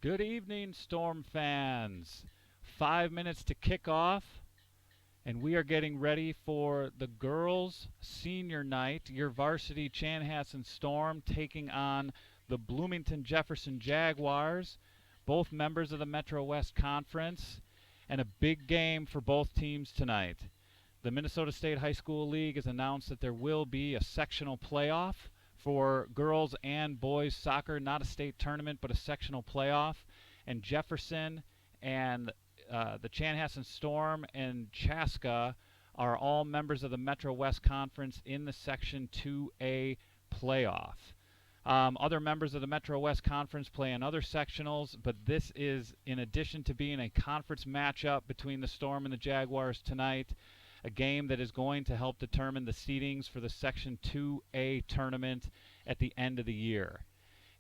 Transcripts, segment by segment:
Good evening, Storm fans. 5 minutes to kick off, and we are getting ready for the girls' senior night. Your varsity Chanhassen Storm taking on the Bloomington Jefferson Jaguars, both members of the Metro West Conference, and a big game for both teams tonight. The Minnesota State High School League has announced that there will be a sectional playoff for girls and boys soccer, not a state tournament, but a sectional playoff. And Jefferson and the Chanhassen Storm and Chaska are all members of the Metro West Conference in the Section 2A playoff. Other members of the Metro West Conference play in other sectionals, but this is, in addition to being a conference matchup between the Storm and the Jaguars tonight, a game that is going to help determine the seedings for the Section 2A tournament at the end of the year.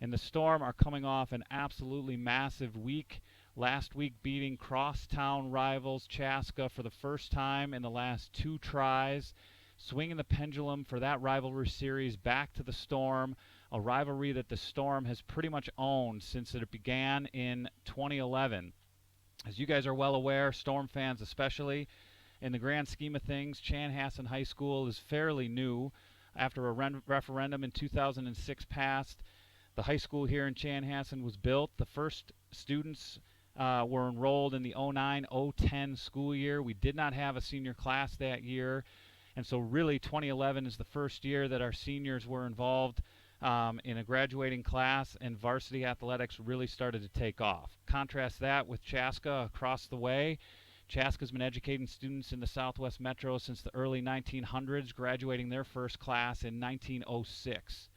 And the Storm are coming off an absolutely massive week. Last week beating crosstown rivals Chaska for the first time in the last two tries, swinging the pendulum for that rivalry series back to the Storm, a rivalry that the Storm has pretty much owned since it began in 2011. As you guys are well aware, Storm fans especially, in the grand scheme of things, Chanhassen High School is fairly new. After a referendum in 2006 passed, the high school here in Chanhassen was built. The first students were enrolled in the 09-010 school year. We did not have a senior class that year, and so really 2011 is the first year that our seniors were involved in a graduating class, and varsity athletics really started to take off. Contrast that with Chaska across the way. Chaska's been educating students in the Southwest Metro since the early 1900s, graduating their first class in 1906.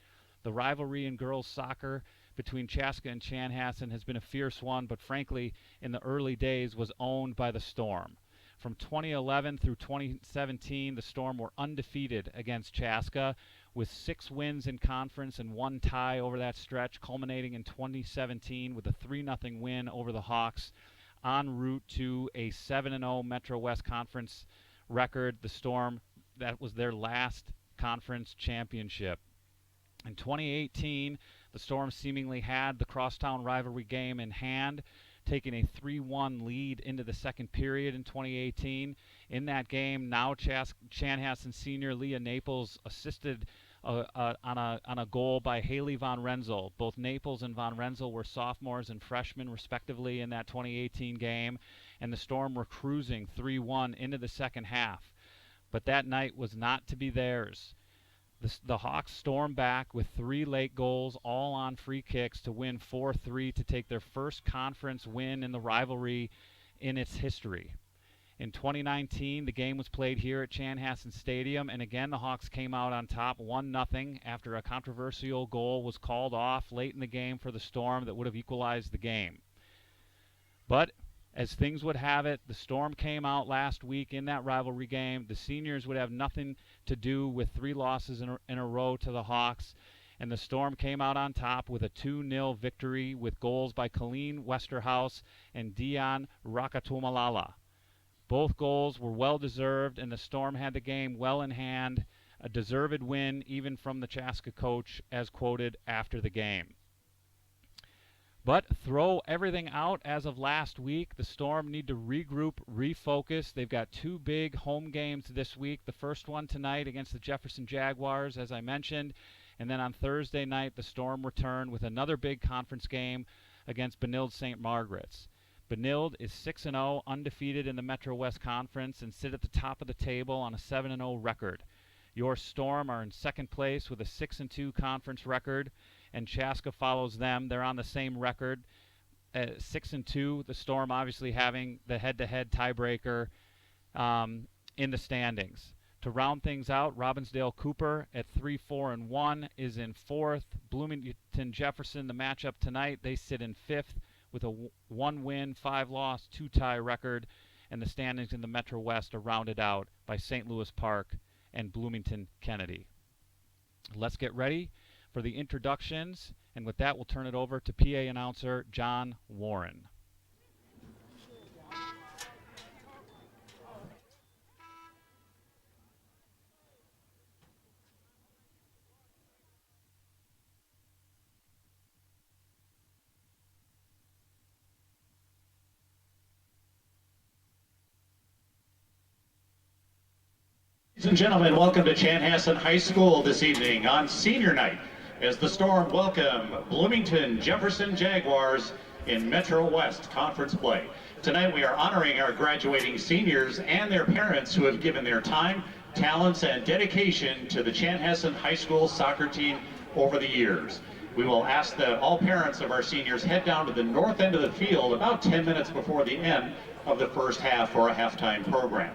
The rivalry in girls soccer between Chaska and Chanhassen has been a fierce one, but frankly, in the early days was owned by the Storm. From 2011 through 2017, the Storm were undefeated against Chaska, with 6 wins in conference and 1 tie over that stretch, culminating in 2017 with a 3-0 win over the Hawks, en route to a 7-0 Metro West Conference record. The Storm, that was their last conference championship. In 2018, the Storm seemingly had the crosstown rivalry game in hand, taking a 3-1 lead into the second period in 2018. In that game, now Chanhassen senior Leah Naples assisted on a goal by Haley Von Renzel. Both Naples and Von Renzel were sophomores and freshmen, respectively, in that 2018 game, and the Storm were cruising 3-1 into the second half. But that night was not to be theirs. The Hawks stormed back with 3 late goals, all on free kicks, to win 4-3 to take their first conference win in the rivalry in its history. In 2019, the game was played here at Chanhassen Stadium, and again the Hawks came out on top 1-0 after a controversial goal was called off late in the game for the Storm that would have equalized the game. But as things would have it, the Storm came out last week in that rivalry game. The seniors would have nothing to do with 3 losses in a row to the Hawks, and the Storm came out on top with a 2-0 victory with goals by Colleen Westerhouse and Dion Rakatumalala. Both goals were well-deserved, and the Storm had the game well in hand, a deserved win even from the Chaska coach, as quoted after the game. But throw everything out as of last week. The Storm need to regroup, refocus. They've got 2 big home games this week. The first one tonight against the Jefferson Jaguars, as I mentioned, and then on Thursday night, the Storm return with another big conference game against Benilde St. Margaret's. Benilde is 6-0, undefeated in the Metro West Conference, and sit at the top of the table on a 7-0 record. Your Storm are in second place with a 6-2 conference record, and Chaska follows them. They're on the same record, 6-2. The Storm obviously having the head-to-head tiebreaker in the standings. To round things out, Robbinsdale Cooper at 3-4-1 is in 4th. Bloomington Jefferson, the matchup tonight, they sit in 5th with a 1-win, 5-loss, 2-tie record, and the standings in the Metro West are rounded out by St. Louis Park and Bloomington Kennedy. Let's get ready for the introductions, and with that, we'll turn it over to PA announcer John Warren. Ladies and gentlemen, welcome to Chanhassen High School this evening on senior night as the Storm welcome Bloomington Jefferson Jaguars in Metro West Conference play. Tonight we are honoring our graduating seniors and their parents who have given their time, talents, and dedication to the Chanhassen High School soccer team over the years. We will ask that all parents of our seniors head down to the north end of the field about 10 minutes before the end of the first half for a halftime program.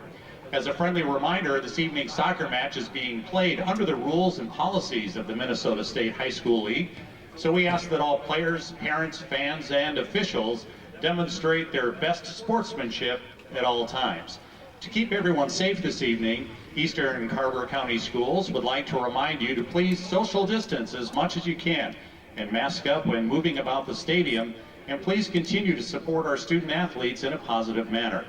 As a friendly reminder, this evening's soccer match is being played under the rules and policies of the Minnesota State High School League. So we ask that all players, parents, fans, and officials demonstrate their best sportsmanship at all times. To keep everyone safe this evening, Eastern and Carver County Schools would like to remind you to please social distance as much as you can and mask up when moving about the stadium, and please continue to support our student athletes in a positive manner.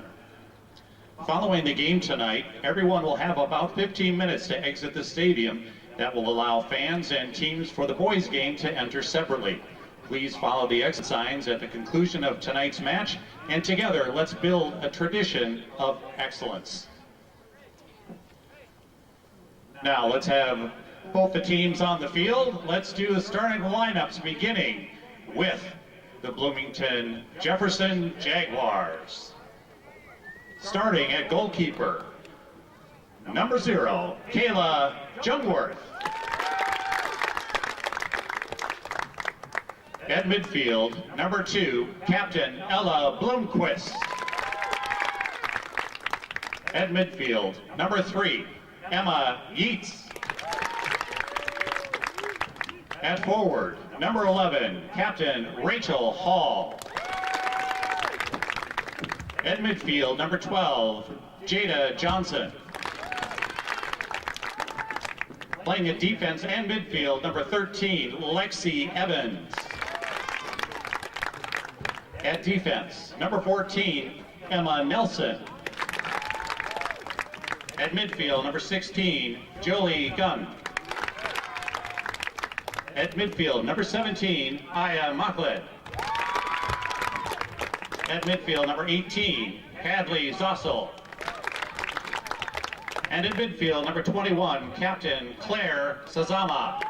Following the game tonight, everyone will have about 15 minutes to exit the stadium. That will allow fans and teams for the boys' game to enter separately. Please follow the exit signs at the conclusion of tonight's match, and together let's build a tradition of excellence. Now let's have both the teams on the field. Let's do the starting lineups, beginning with the Bloomington Jefferson Jaguars. Starting at goalkeeper, number 0, Kayla Jungworth. At midfield, number 2, Captain Ella Bloomquist. At midfield, number 3, Emma Yeats. At forward, number 11, Captain Rachel Hall. At midfield, number 12, Jada Johnson. Playing at defense and midfield, number 13, Lexi Evans. At defense, number 14, Emma Nelson. At midfield, number 16, Jolie Gunn. At midfield, number 17, Aya Machlid. At midfield, number 18, Hadley Zossel. And in midfield, number 21, Captain Claire Sazama.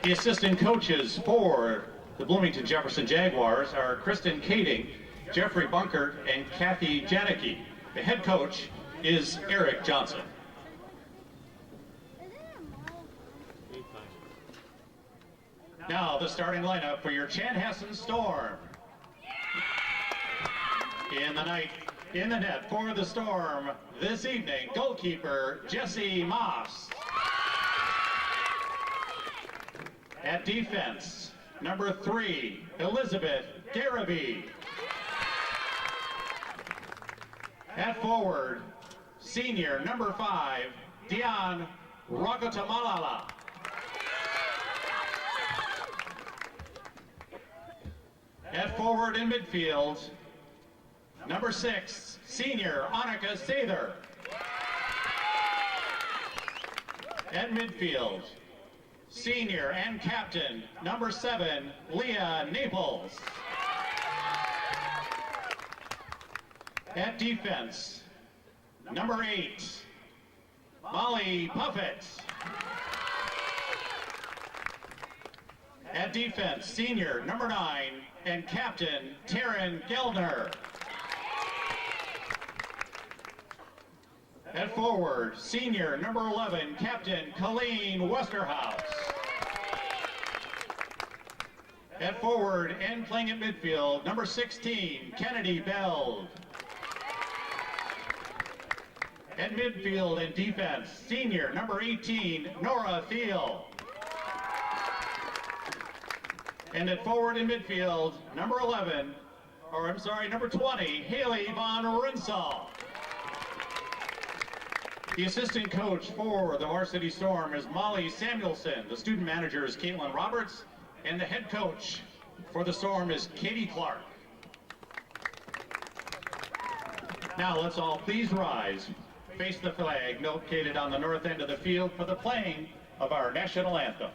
The assistant coaches for the Bloomington Jefferson Jaguars are Kristen Kading, Jeffrey Bunkert, and Kathy Janicki. The head coach is Eric Johnson. Now the starting lineup for your Chanhassen Storm. In the net for the Storm this evening, goalkeeper Jesse Moss. At defense, number 3, Elizabeth Garabee. At forward, senior number 5, Dion Ragotamalala. At forward in midfield, number 6, senior Annika Sather. At midfield, senior and captain, number 7, Leah Naples. At defense, number 8, Molly Puffett. At defense, senior number 9 and captain Taryn Geldner. At forward, senior number 11, Captain Colleen Westerhouse. At forward and playing at midfield, number 16, Kennedy Bell. At midfield and defense, senior number 18, Nora Thiel. And at forward and midfield, number 20, Haley Von Rinsall. The assistant coach for the varsity Storm is Molly Samuelson. The student manager is Caitlin Roberts. And the head coach for the Storm is Katie Clark. Now let's all please rise, face the flag located on the north end of the field for the playing of our national anthem.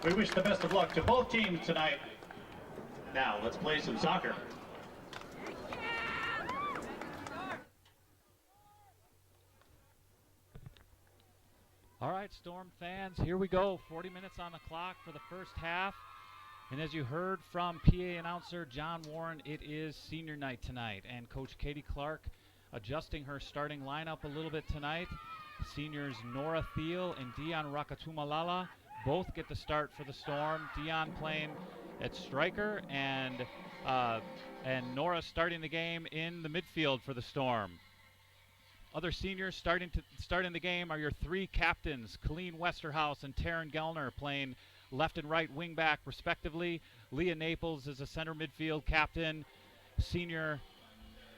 We wish the best of luck to both teams tonight. Now, let's play some soccer. All right, Storm fans, here we go. 40 minutes on the clock for the first half. And as you heard from PA announcer John Warren, it is senior night tonight. And Coach Katie Clark adjusting her starting lineup a little bit tonight. Seniors Nora Thiel and Dion Rakatumalala both get the start for the Storm. Dion playing at striker and Nora starting the game in the midfield for the Storm. Other seniors starting in the game are your three captains, Colleen Westerhouse and Taryn Gellner, playing left and right wing back respectively. Leah Naples is a center midfield captain, senior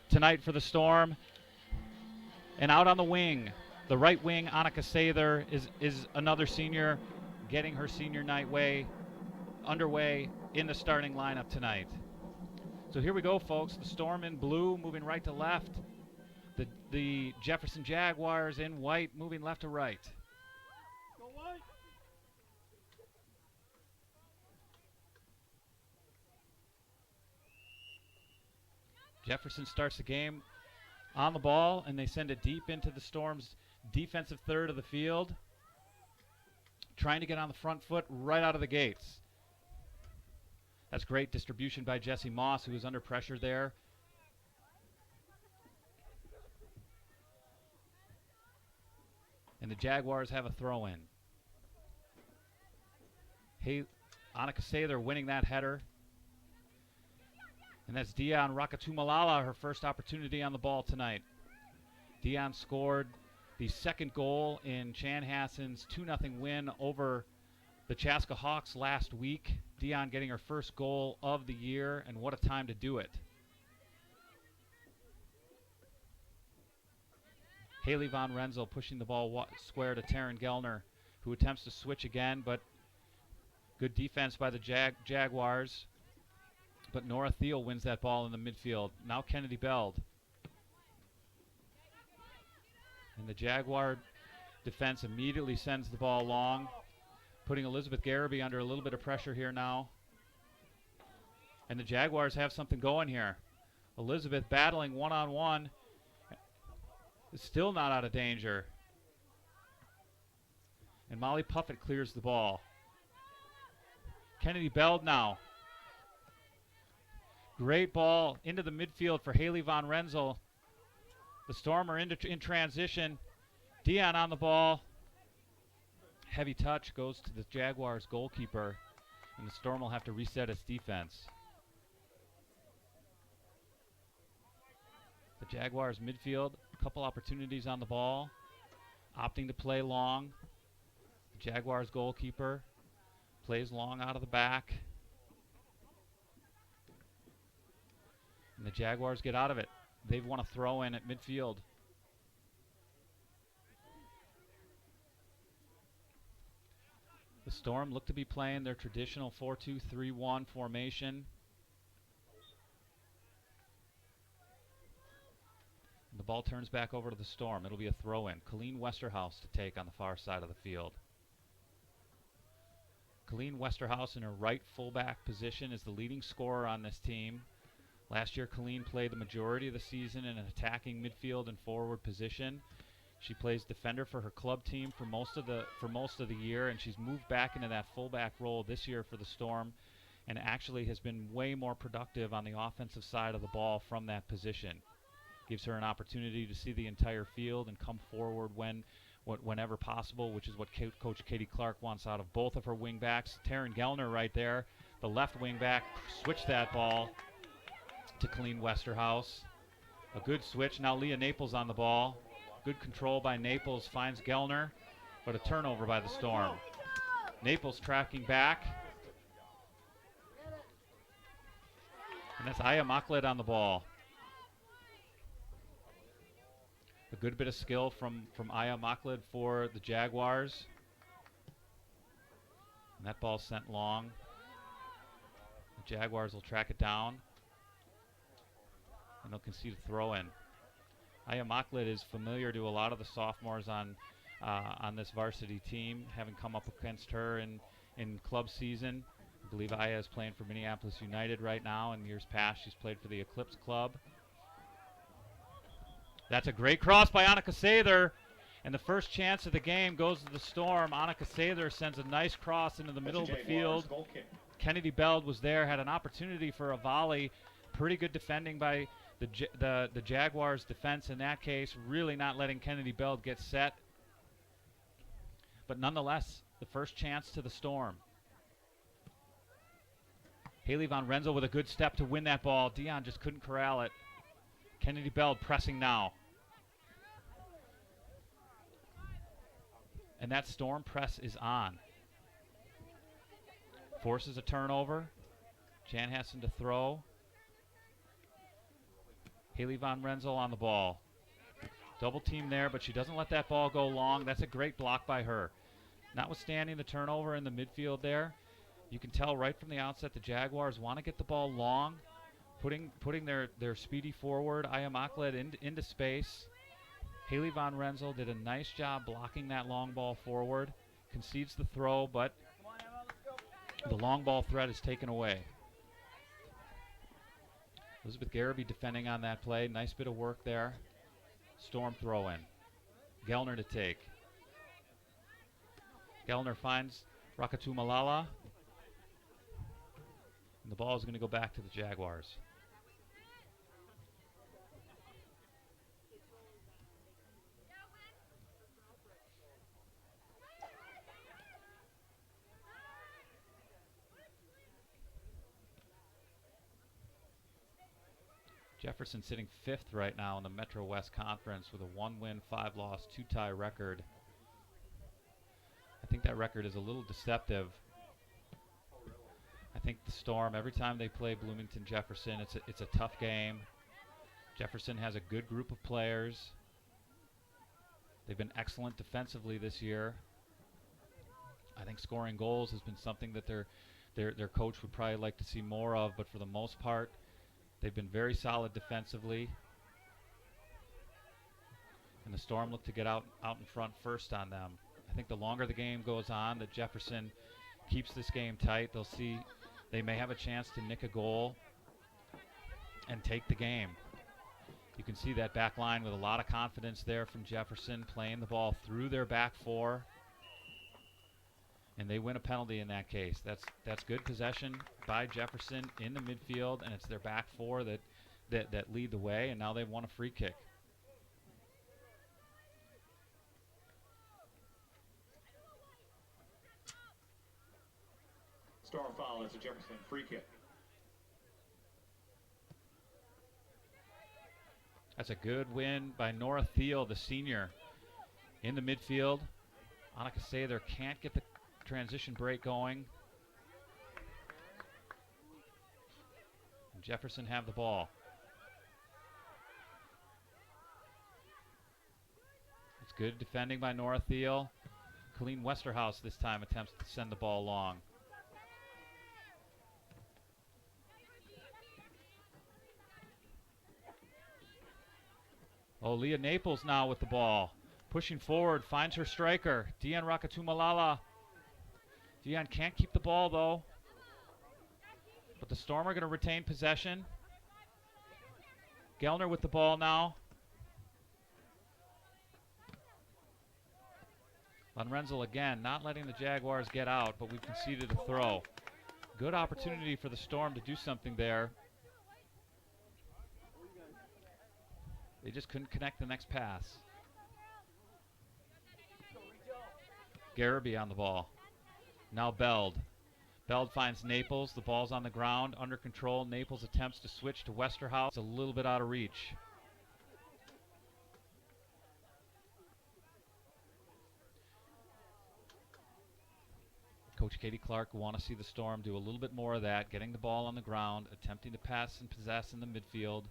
tonight for the Storm. And out on the wing, the right wing, Annika Sather is another senior, getting her senior night underway in the starting lineup tonight. So here we go, folks. The Storm in blue, moving right to left. The Jefferson Jaguars in white, moving left to right. Go white. Jefferson starts the game on the ball, and they send it deep into the Storm's defensive third of the field, trying to get on the front foot right out of the gates. That's great distribution by Jesse Moss, who was under pressure there. And the Jaguars have a throw-in. Annika Sather winning that header. And that's Dion Rakatumalala, her first opportunity on the ball tonight. Dion scored the second goal in Chanhassen's 2-0 win over the Chaska Hawks last week. Dion getting her first goal of the year, and what a time to do it. Haley Von Renzel pushing the ball square to Taryn Gellner, who attempts to switch again, but good defense by the Jaguars. But Nora Thiel wins that ball in the midfield. Now Kennedy Beld. And the Jaguar defense immediately sends the ball long, putting Elizabeth Garraby under a little bit of pressure here now. And the Jaguars have something going here. Elizabeth battling one-on-one. Is still not out of danger. And Molly Puffett clears the ball. Kennedy Beld now. Great ball into the midfield for Haley Von Renzel. The Storm are in transition. Dion on the ball. Heavy touch goes to the Jaguars goalkeeper, and the Storm will have to reset its defense. The Jaguars midfield, a couple opportunities on the ball, opting to play long. The Jaguars goalkeeper plays long out of the back. And the Jaguars get out of it. They've won a throw-in at midfield. The Storm look to be playing their traditional 4-2-3-1 formation. And the ball turns back over to the Storm. It'll be a throw-in. Colleen Westerhouse to take on the far side of the field. Colleen Westerhouse in her right fullback position is the leading scorer on this team. Last year, Colleen played the majority of the season in an attacking midfield and forward position. She plays defender for her club team for most of the year, and she's moved back into that fullback role this year for the Storm, and actually has been way more productive on the offensive side of the ball from that position. Gives her an opportunity to see the entire field and come forward whenever possible, which is what Coach Katie Clark wants out of both of her wingbacks. Taryn Gellner right there, the left wingback, switched that ball to Colleen Westerhouse. A good switch. Now Leah Naples on the ball. Good control by Naples, finds Gellner, but a turnover by the Storm. Naples tracking back. And that's Aya Makhlid on the ball. A good bit of skill from Aya Makhlid for the Jaguars. And that ball's sent long. The Jaguars will track it down. And they'll concede a throw-in. Aya Makhlid is familiar to a lot of the sophomores on this varsity team, having come up against her in in club season. I believe Aya is playing for Minneapolis United right now. In years past, she's played for the Eclipse Club. That's a great cross by Annika Sather. And the first chance of the game goes to the Storm. Annika Sather sends a nice cross into the middle of the field. Kennedy Beld was there, had an opportunity for a volley. Pretty good defending by the Jaguars defense in that case, really not letting Kennedy Beld get set. But nonetheless, the first chance to the Storm. Haley Von Renzel with a good step to win that ball. Dion just couldn't corral it. Kennedy Beld pressing now. And that Storm press is on. Forces a turnover. Chanhassen to throw. Haley Von Renzel on the ball. Double team there, but she doesn't let that ball go long. That's a great block by her. Notwithstanding the turnover in the midfield there, you can tell right from the outset the Jaguars want to get the ball long, putting their speedy forward, Aya Makhled, into space. Haley Von Renzel did a nice job blocking that long ball forward. Concedes the throw, but the long ball threat is taken away. Elizabeth Garraby defending on that play. Nice bit of work there. Storm throw in. Gellner to take. Gellner finds Rakatu Malala. And the ball is going to go back to the Jaguars. Jefferson sitting 5th right now in the Metro West Conference with a 1-win, 5-loss, 2-tie record. I think that record is a little deceptive. I think the Storm, every time they play Bloomington Jefferson, it's a tough game. Jefferson has a good group of players. They've been excellent defensively this year. I think scoring goals has been something that their coach would probably like to see more of, but for the most part, they've been very solid defensively. And the Storm look to get out in front first on them. I think the longer the game goes on, that Jefferson keeps this game tight. They'll see they may have a chance to nick a goal and take the game. You can see that back line with a lot of confidence there from Jefferson, playing the ball through their back four. And they win a penalty in that case. That's good possession by Jefferson in the midfield, and it's their back four that lead the way, and now they've won a free kick. Storm foul. It's a Jefferson free kick. That's a good win by Nora Thiel, the senior, in the midfield. Annika Sather can't get the transition break going. And Jefferson have the ball. It's good defending by Nora Thiel. Colleen Westerhouse this time attempts to send the ball long. Oh, Leah Naples now with the ball. Pushing forward, finds her striker, Dion Rakatumalala. Dion can't keep the ball, though. But the Storm are going to retain possession. Gellner with the ball now. Von Renzel again, not letting the Jaguars get out, but we've conceded a throw. Good opportunity for the Storm to do something there. They just couldn't connect the next pass. Garraby on the ball. Now Beld. Beld finds Naples. The ball's on the ground, under control. Naples attempts to switch to Westerhouse. It's a little bit out of reach. Coach Katie Clark will want to see the Storm do a little bit more of that, getting the ball on the ground, attempting to pass and possess in the midfield.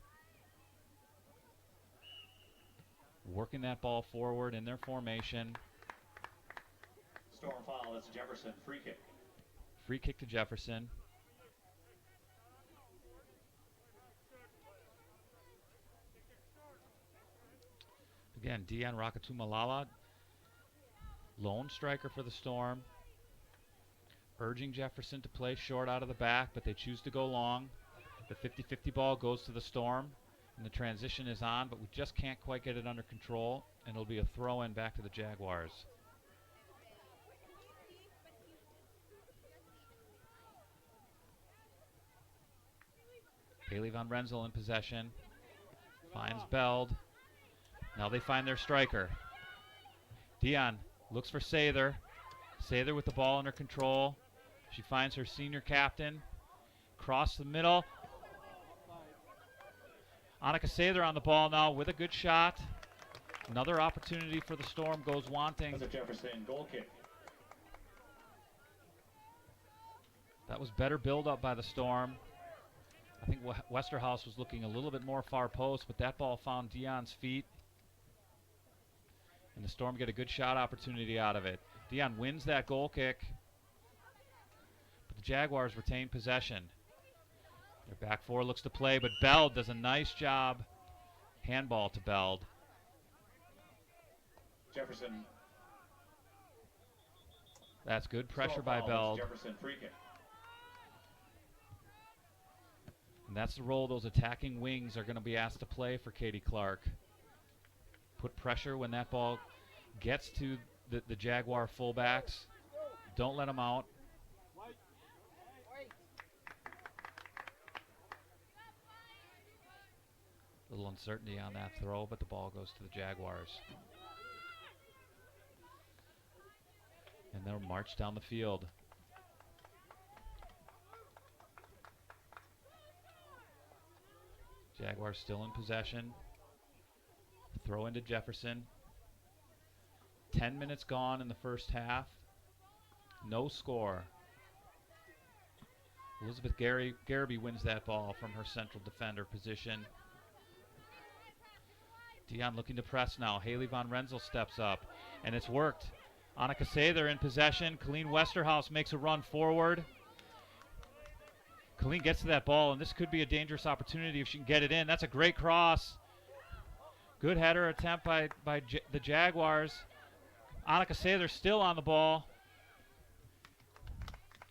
Working that ball forward in their formation. Storm foul. That's Jefferson. Free kick. Free kick to Jefferson. Again, Dion Rakatumalala, lone striker for the Storm. urging Jefferson to play short out of the back, but they choose to go long. The 50-50 ball goes to the Storm, and the transition is on, but we just can't quite get it under control, and it'll be a throw-in back to the Jaguars. Haley Von Renzel in possession. Finds Beld. Now they find their striker. Dion looks for Sather. Sather with the ball under control. She finds her senior captain. Cross the middle. Annika Sather on the ball now with a good shot. Another opportunity for the Storm goes wanting. That's a Jefferson goal kick. That was better build-up by the Storm. I think Westerhouse was looking a little bit more far post, but that ball found Dion's feet. And the Storm get a good shot opportunity out of it. Dion wins that goal kick, but the Jaguars retain possession. Their back four looks to play, but Beld does a nice job. Handball to Beld. Jefferson. That's good pressure by Beld. Jefferson free kick. And that's the role those attacking wings are going to be asked to play for Katie Clark. Put pressure when that ball gets to the Jaguar fullbacks. Don't let them out. A little uncertainty on that throw, but the ball goes to the Jaguars. And they'll march down the field. Jaguars still in possession. Throw into Jefferson. 10 minutes gone in the first half. No score. Elizabeth Garrity wins that ball from her central defender position. Dion looking to press now. Haley Von Renzel steps up, and it's worked. Annika Sather in possession. Colleen Westerhouse makes a run forward. Colleen gets to that ball, and this could be a dangerous opportunity if she can get it in. That's a great cross. Good header attempt by the Jaguars. Annika Sather still on the ball.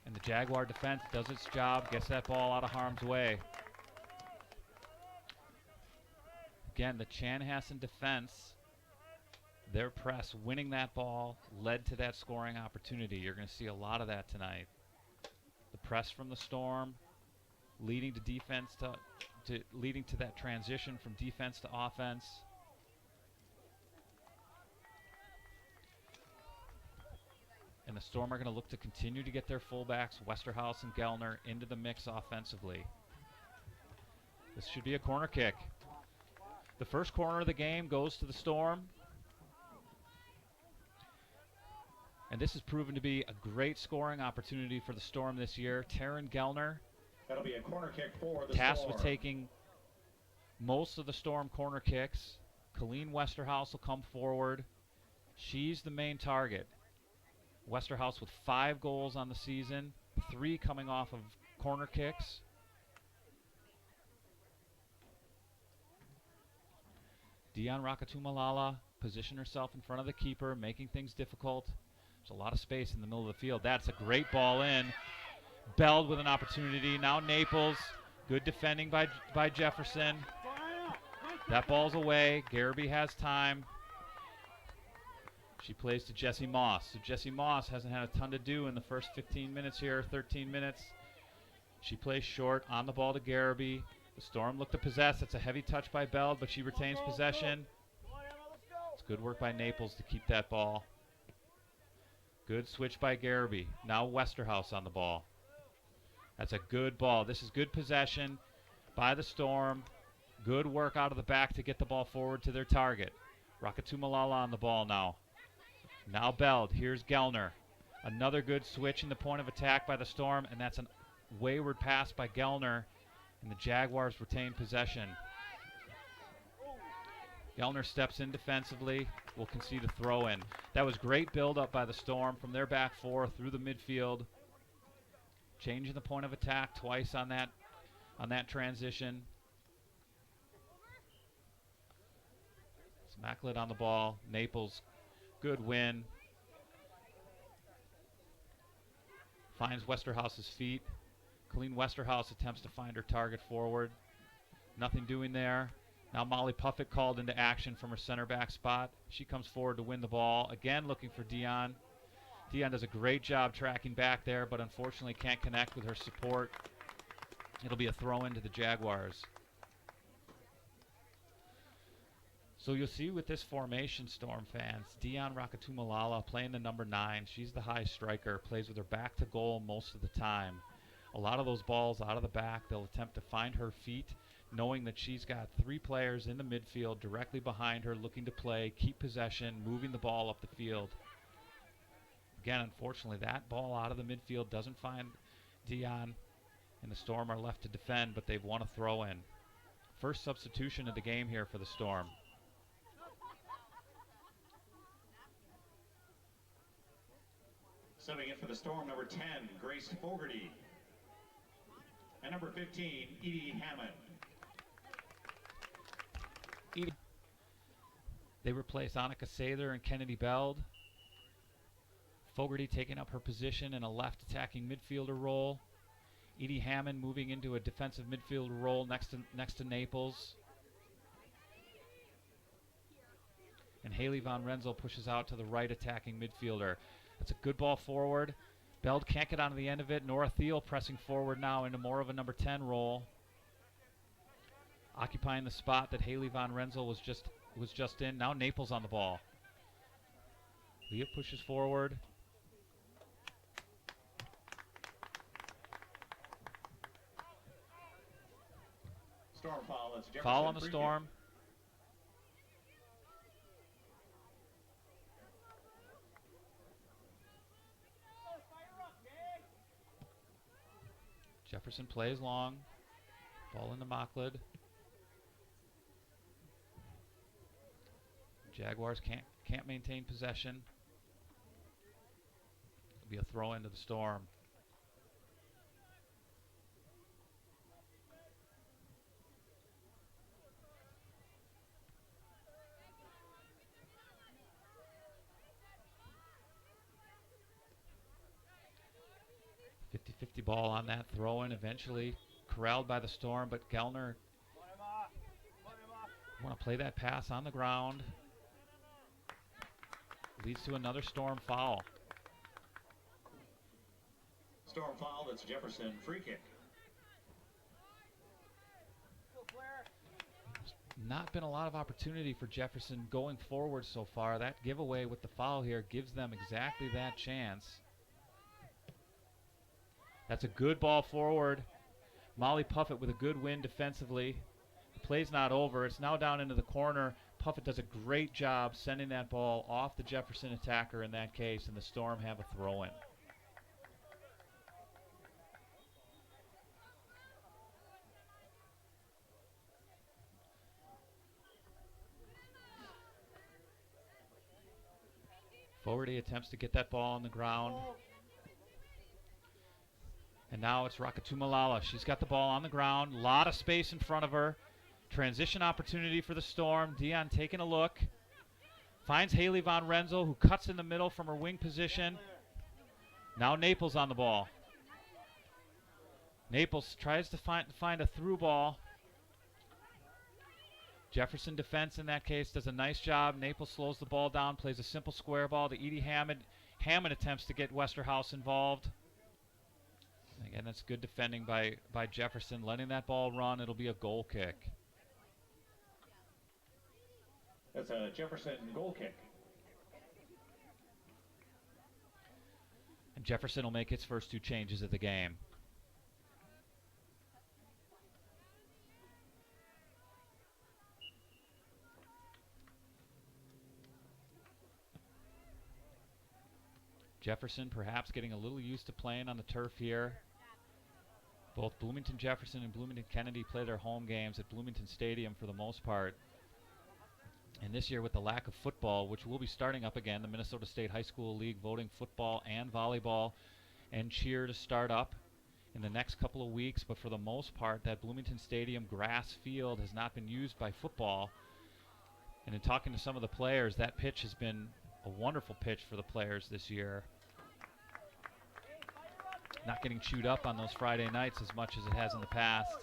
And the Jaguar defense does its job, gets that ball out of harm's way. Again, the Chanhassen defense, their press, winning that ball, led to that scoring opportunity. You're going to see a lot of that tonight. The press from the Storm, leading to defense leading to that transition from defense to offense. And the Storm are going to look to continue to get their fullbacks, Westerhouse and Gellner, into the mix offensively. This should be a corner kick. The first corner of the game goes to the Storm. And this has proven to be a great scoring opportunity for the Storm this year. Taryn Gellner, That'll be a corner kick for the tasked Storm. with taking most of the Storm corner kicks. Colleen Westerhouse will come forward. She's the main target. Westerhouse with 5 goals on the season, 3 coming off of corner kicks. Dion Rakatumalala positioned herself in front of the keeper, making things difficult. There's a lot of space in the middle of the field. That's a great ball in. Beld with an opportunity. Now Naples. Good defending by Jefferson. That ball's away. Garrity has time. She plays to Jessie Moss. So Jessie Moss hasn't had a ton to do in the first 15 minutes here, 13 minutes. She plays short on the ball to Garrity. The Storm look to possess. It's a heavy touch by Beld, but she retains possession. It's good work by Naples to keep that ball. Good switch by Garrity. Now Westerhouse on the ball. That's a good ball. This is good possession by the Storm. Good work out of the back to get the ball forward to their target. Rakatumalala on the ball now. Now Beld. Here's Gellner. Another good switch in the point of attack by the Storm, and that's a wayward pass by Gellner, and the Jaguars retain possession. Gellner steps in defensively. Will concede a throw in. That was great build-up by the Storm from their back four through the midfield. Changing the point of attack twice on that transition. Smacklet on the ball. Naples, good win. Finds Westerhouse's feet. Colleen Westerhouse attempts to find her target forward. Nothing doing there. Now Molly Puffett called into action from her center back spot. She comes forward to win the ball. Again looking for Dion. Dion does a great job tracking back there, but unfortunately can't connect with her support. It'll be a throw in to the Jaguars. So you'll see with this formation, Storm fans, Dion Rakatumalala playing the number 9. She's the high striker, plays with her back to goal most of the time. A lot of those balls out of the back, they'll attempt to find her feet, knowing that she's got 3 players in the midfield directly behind her looking to play, keep possession, moving the ball up the field. Again, unfortunately, that ball out of the midfield doesn't find Dion, and the Storm are left to defend, but they've won a throw-in. First substitution of the game here for the Storm. Subbing in for the Storm, number 10, Grace Fogarty. And number 15, Edie Hammond. They replace Annika Sather and Kennedy Beld. Fogarty taking up her position in a left attacking midfielder role. Edie Hammond moving into a defensive midfielder role next to Naples. And Haley Von Renzel pushes out to the right attacking midfielder. That's a good ball forward. Beld can't get onto the end of it. Nora Thiel pressing forward now into more of a number 10 role. Occupying the spot that Haley Von Renzel was just in. Now Naples on the ball. Leah pushes forward. Storm foul. That's Jefferson. Foul on the Storm. Jefferson plays long. Ball into Mocklid. Jaguars can't maintain possession. It'll be a throw into the Storm. .50 ball on that throw-in, eventually corralled by the Storm, but Gellner want to play that pass on the ground. Leads to another Storm foul. Storm foul, that's Jefferson, free kick. Not been a lot of opportunity for Jefferson going forward so far. That giveaway with the foul here gives them exactly that chance. That's a good ball forward. Molly Puffett with a good win defensively. The play's not over. It's now down into the corner. Puffett does a great job sending that ball off the Jefferson attacker in that case, and the Storm have a throw-in. Fogarty attempts to get that ball on the ground. And now it's Rakatumalala. She's got the ball on the ground. A lot of space in front of her. Transition opportunity for the Storm. Dion taking a look. Finds Haley Von Renzel, who cuts in the middle from her wing position. Now Naples on the ball. Naples tries to find a through ball. Jefferson defense in that case does a nice job. Naples slows the ball down, plays a simple square ball to Edie Hammond. Hammond attempts to get Westerhouse involved. Again, that's good defending by Jefferson. Letting that ball run, it'll be a goal kick. That's a Jefferson goal kick. And Jefferson will make its first 2 changes of the game. Jefferson perhaps getting a little used to playing on the turf here. Both Bloomington Jefferson and Bloomington Kennedy play their home games at Bloomington Stadium for the most part. And this year with the lack of football, which will be starting up again, the Minnesota State High School League voting football and volleyball and cheer to start up in the next couple of weeks. But for the most part, that Bloomington Stadium grass field has not been used by football. And in talking to some of the players, that pitch has been a wonderful pitch for the players this year. not getting chewed up on those Friday nights as much as it has in the past.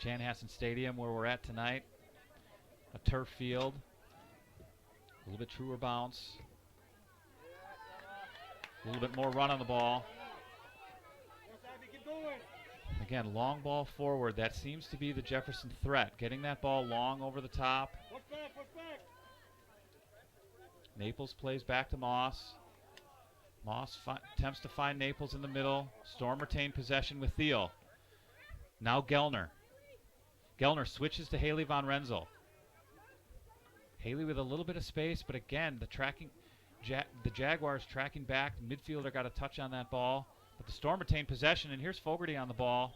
Chanhassen Stadium, where we're at tonight, a turf field, a little bit truer bounce, a little bit more run on the ball. Again, long ball forward. That seems to be the Jefferson threat, getting that ball long over the top. Naples plays back to Moss. Moss attempts to find Naples in the middle. Storm retain possession with Thiel. Now Gellner. Gellner switches to Haley Von Renzel. Haley with a little bit of space, but again, the Jaguars tracking back. The midfielder got a touch on that ball, but the Storm retained possession, and here's Fogarty on the ball.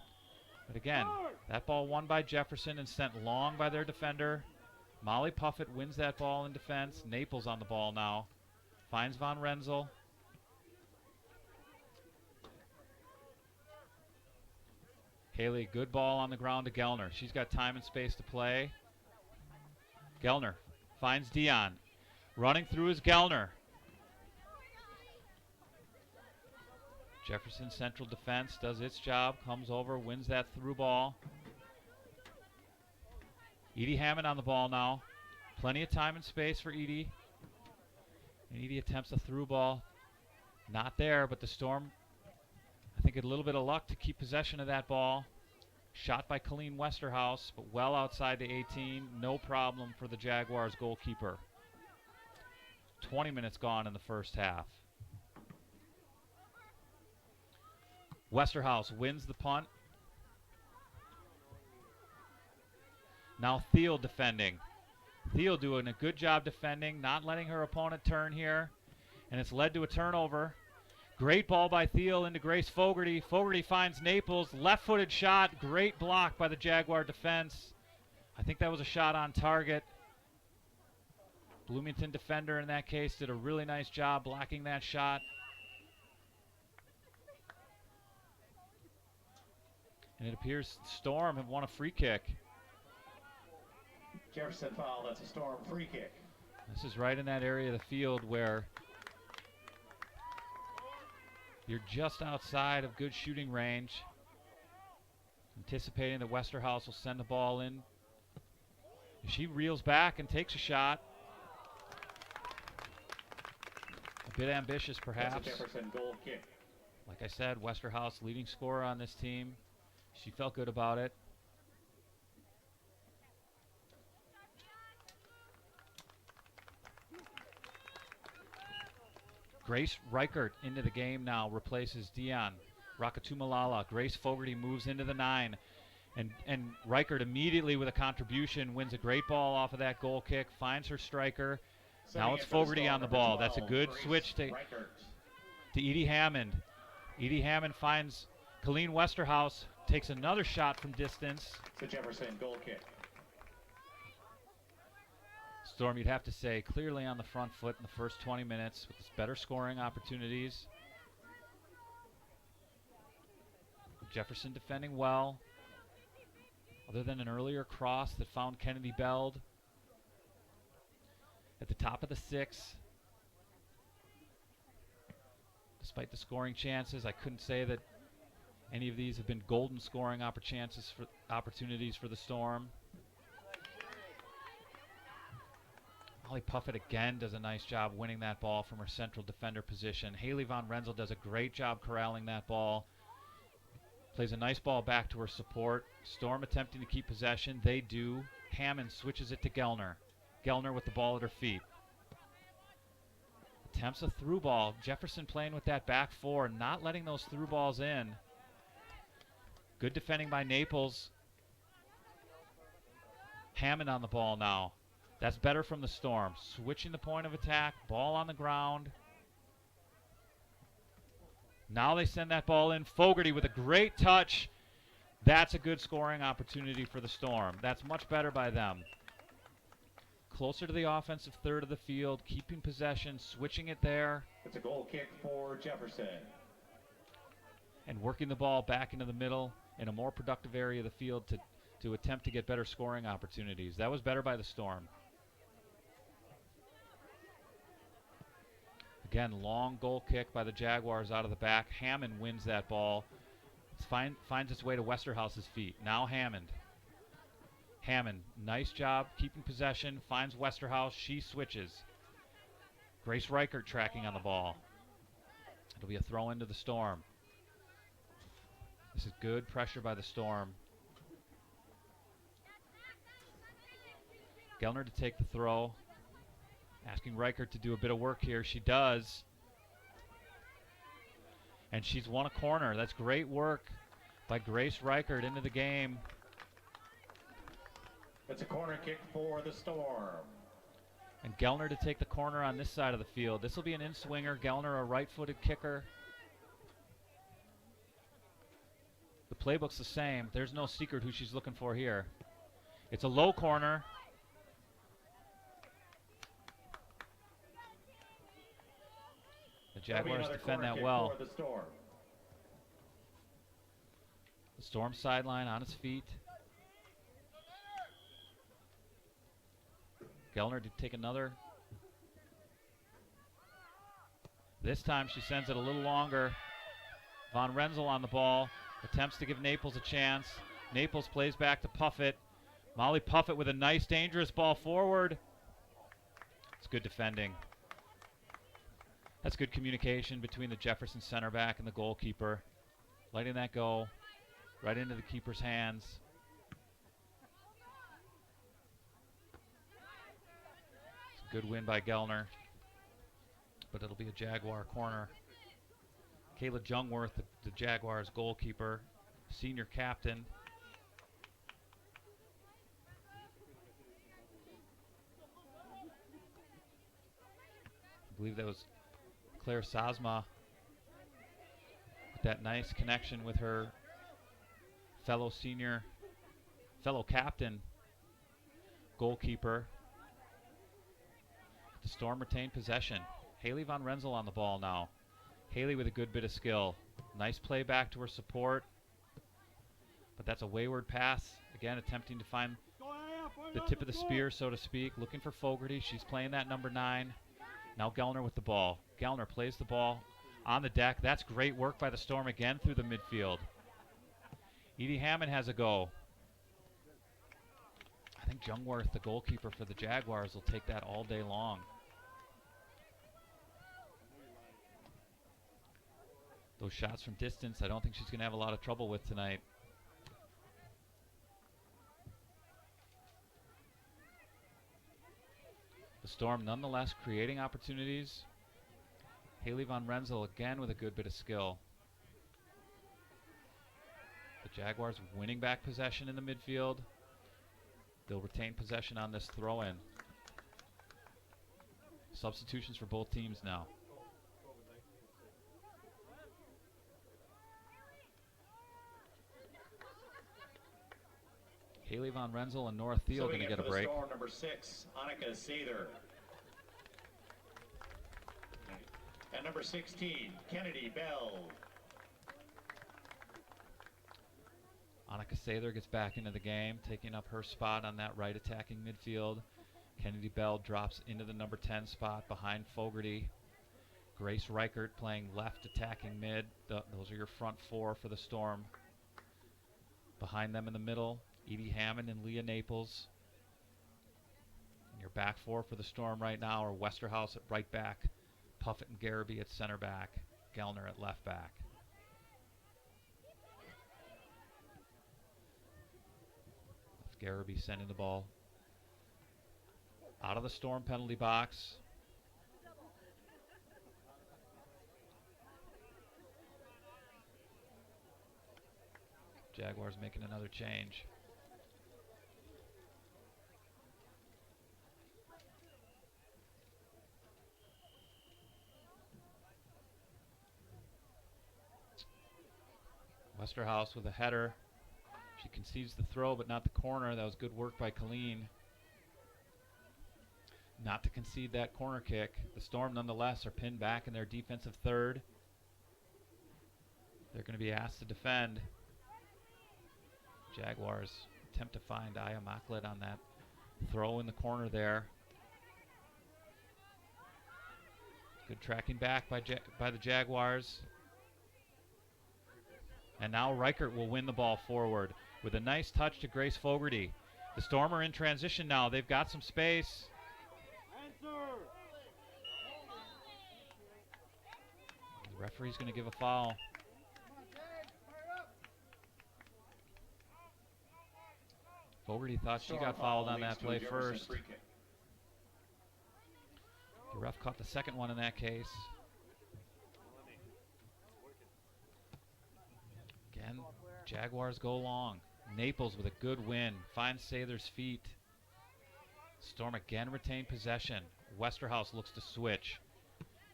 But again, that ball won by Jefferson and sent long by their defender. Molly Puffett wins that ball in defense. Naples on the ball now. Finds Von Renzel. Haley, good ball on the ground to Gellner. She's got time and space to play. Gellner finds Dion. Running through is Gellner. Jefferson Central defense does its job, comes over, wins that through ball. Edie Hammond on the ball now. Plenty of time and space for Edie. And Edie attempts a through ball. Not there, but the Storm, I think, a little bit of luck to keep possession of that ball. Shot by Colleen Westerhouse, but well outside the 18. No problem for the Jaguars goalkeeper. 20 minutes gone in the first half. Westerhouse wins the punt. Now Thiel defending. Thiel doing a good job defending, not letting her opponent turn here. And it's led to a turnover. Great ball by Thiel into Grace Fogarty. Fogarty finds Naples. Left-footed shot. Great block by the Jaguar defense. I think that was a shot on target. Bloomington defender in that case did a really nice job blocking that shot. And it appears Storm have won a free kick. Jefferson foul, that's a Storm free kick. This is right in that area of the field where you're just outside of good shooting range. Anticipating that Westerhouse will send the ball in. She reels back and takes a shot. A bit ambitious, perhaps. That's a Jefferson goal kick. Like I said, Westerhouse leading scorer on this team. She felt good about it. Grace Reichert into the game now, replaces Dion Rakatumalala. Grace Fogarty moves into the 9. And Reichert immediately with a contribution wins a great ball off of that goal kick, finds her striker. Now it's Fogarty on the ball. That's a good switch to Edie Hammond. Edie Hammond finds Colleen Westerhouse, takes another shot from distance. The Jefferson goal kick. Storm, you'd have to say, clearly on the front foot in the first 20 minutes with better scoring opportunities. Jefferson defending well. Other than an earlier cross that found Kennedy Beld at the top of the 6. Despite the scoring chances, I couldn't say that any of these have been golden scoring opportunities for the Storm. Molly Puffett again does a nice job winning that ball from her central defender position. Haley Von Renzel does a great job corralling that ball. Plays a nice ball back to her support. Storm attempting to keep possession. They do. Hammond switches it to Gellner. Gellner with the ball at her feet. Attempts a through ball. Jefferson playing with that back 4, not letting those through balls in. Good defending by Naples. Hammond on the ball now. That's better from the Storm. Switching the point of attack. Ball on the ground. Now they send that ball in. Fogarty with a great touch. That's a good scoring opportunity for the Storm. That's much better by them. Closer to the offensive third of the field, keeping possession, switching it there. It's a goal kick for Jefferson. And working the ball back into the middle in a more productive area of the field to attempt to get better scoring opportunities. That was better by the Storm. Again, long goal kick by the Jaguars out of the back. Hammond wins that ball. Finds its way to Westerhouse's feet. Now Hammond. Hammond, nice job keeping possession. Finds Westerhouse. She switches. Grace Reichert tracking on the ball. It'll be a throw into the Storm. This is good pressure by the Storm. Gellner to take the throw. Asking Reichert to do a bit of work here. She does. And she's won a corner. That's great work by Grace Reichert into the game. It's a corner kick for the Storm. And Gellner to take the corner on this side of the field. This will be an in-swinger. Gellner, a right-footed kicker. The playbook's the same. There's no secret who she's looking for here. It's a low corner. The Jaguars defend that well. The Storm sideline on its feet. Gellner to take another. This time she sends it a little longer. Von Renzel on the ball. Attempts to give Naples a chance. Naples plays back to Puffett. Molly Puffett with a nice, dangerous ball forward. It's good defending. That's good communication between the Jefferson center back and the goalkeeper. Letting that go right into the keeper's hands. It's a good win by Gellner, but it'll be a Jaguar corner. Kayla Jungworth, the Jaguars goalkeeper, senior captain. I believe that was Claire Sazma with that nice connection with her fellow captain, goalkeeper. The Storm retained possession. Haley Von Renzel on the ball now. Haley with a good bit of skill. Nice play back to her support. But that's a wayward pass. Again, attempting to find the tip of the spear, so to speak. Looking for Fogarty. She's playing that number 9. Now Gellner with the ball. Gellner plays the ball on the deck. That's great work by the Storm again through the midfield. Edie Hammond has a go. I think Jungworth, the goalkeeper for the Jaguars, will take that all day long. Those shots from distance, I don't think she's going to have a lot of trouble with tonight. The Storm nonetheless creating opportunities. Haley Von Renzel again with a good bit of skill. The Jaguars winning back possession in the midfield. They'll retain possession on this throw-in. Substitutions for both teams now. Haley Von Renzel and Nora Thiel going to get a break. Storm, number 6, Annika Sather. And number 16, Kennedy Bell. Annika Sather gets back into the game, taking up her spot on that right attacking midfield. Kennedy Bell drops into the number 10 spot behind Fogarty. Grace Reichert playing left attacking mid. Those are your front 4 for the Storm. Behind them in the middle, Edie Hammond and Leah Naples. And your back 4 for the Storm right now are Westerhouse at right back, Puffett and Garrity at center back, Gellner at left back. Garrity sending the ball out of the Storm penalty box. Jaguars making another change. Westerhouse with a header. She concedes the throw, but not the corner. That was good work by Colleen. Not to concede that corner kick. The Storm, nonetheless, are pinned back in their defensive third. They're going to be asked to defend. Jaguars attempt to find Aya Maklet on that throw in the corner there. Good Good tracking back by the Jaguars. And now Reichert will win the ball forward with a nice touch to Grace Fogarty. The Storm are in transition now. They've got some space. The referee's going to give a foul. Fogarty thought she got fouled on that play first. The ref caught the second one in that case. Again, Jaguars go long. Naples with a good win. Finds Sather's feet. Storm again retain possession. Westerhouse looks to switch.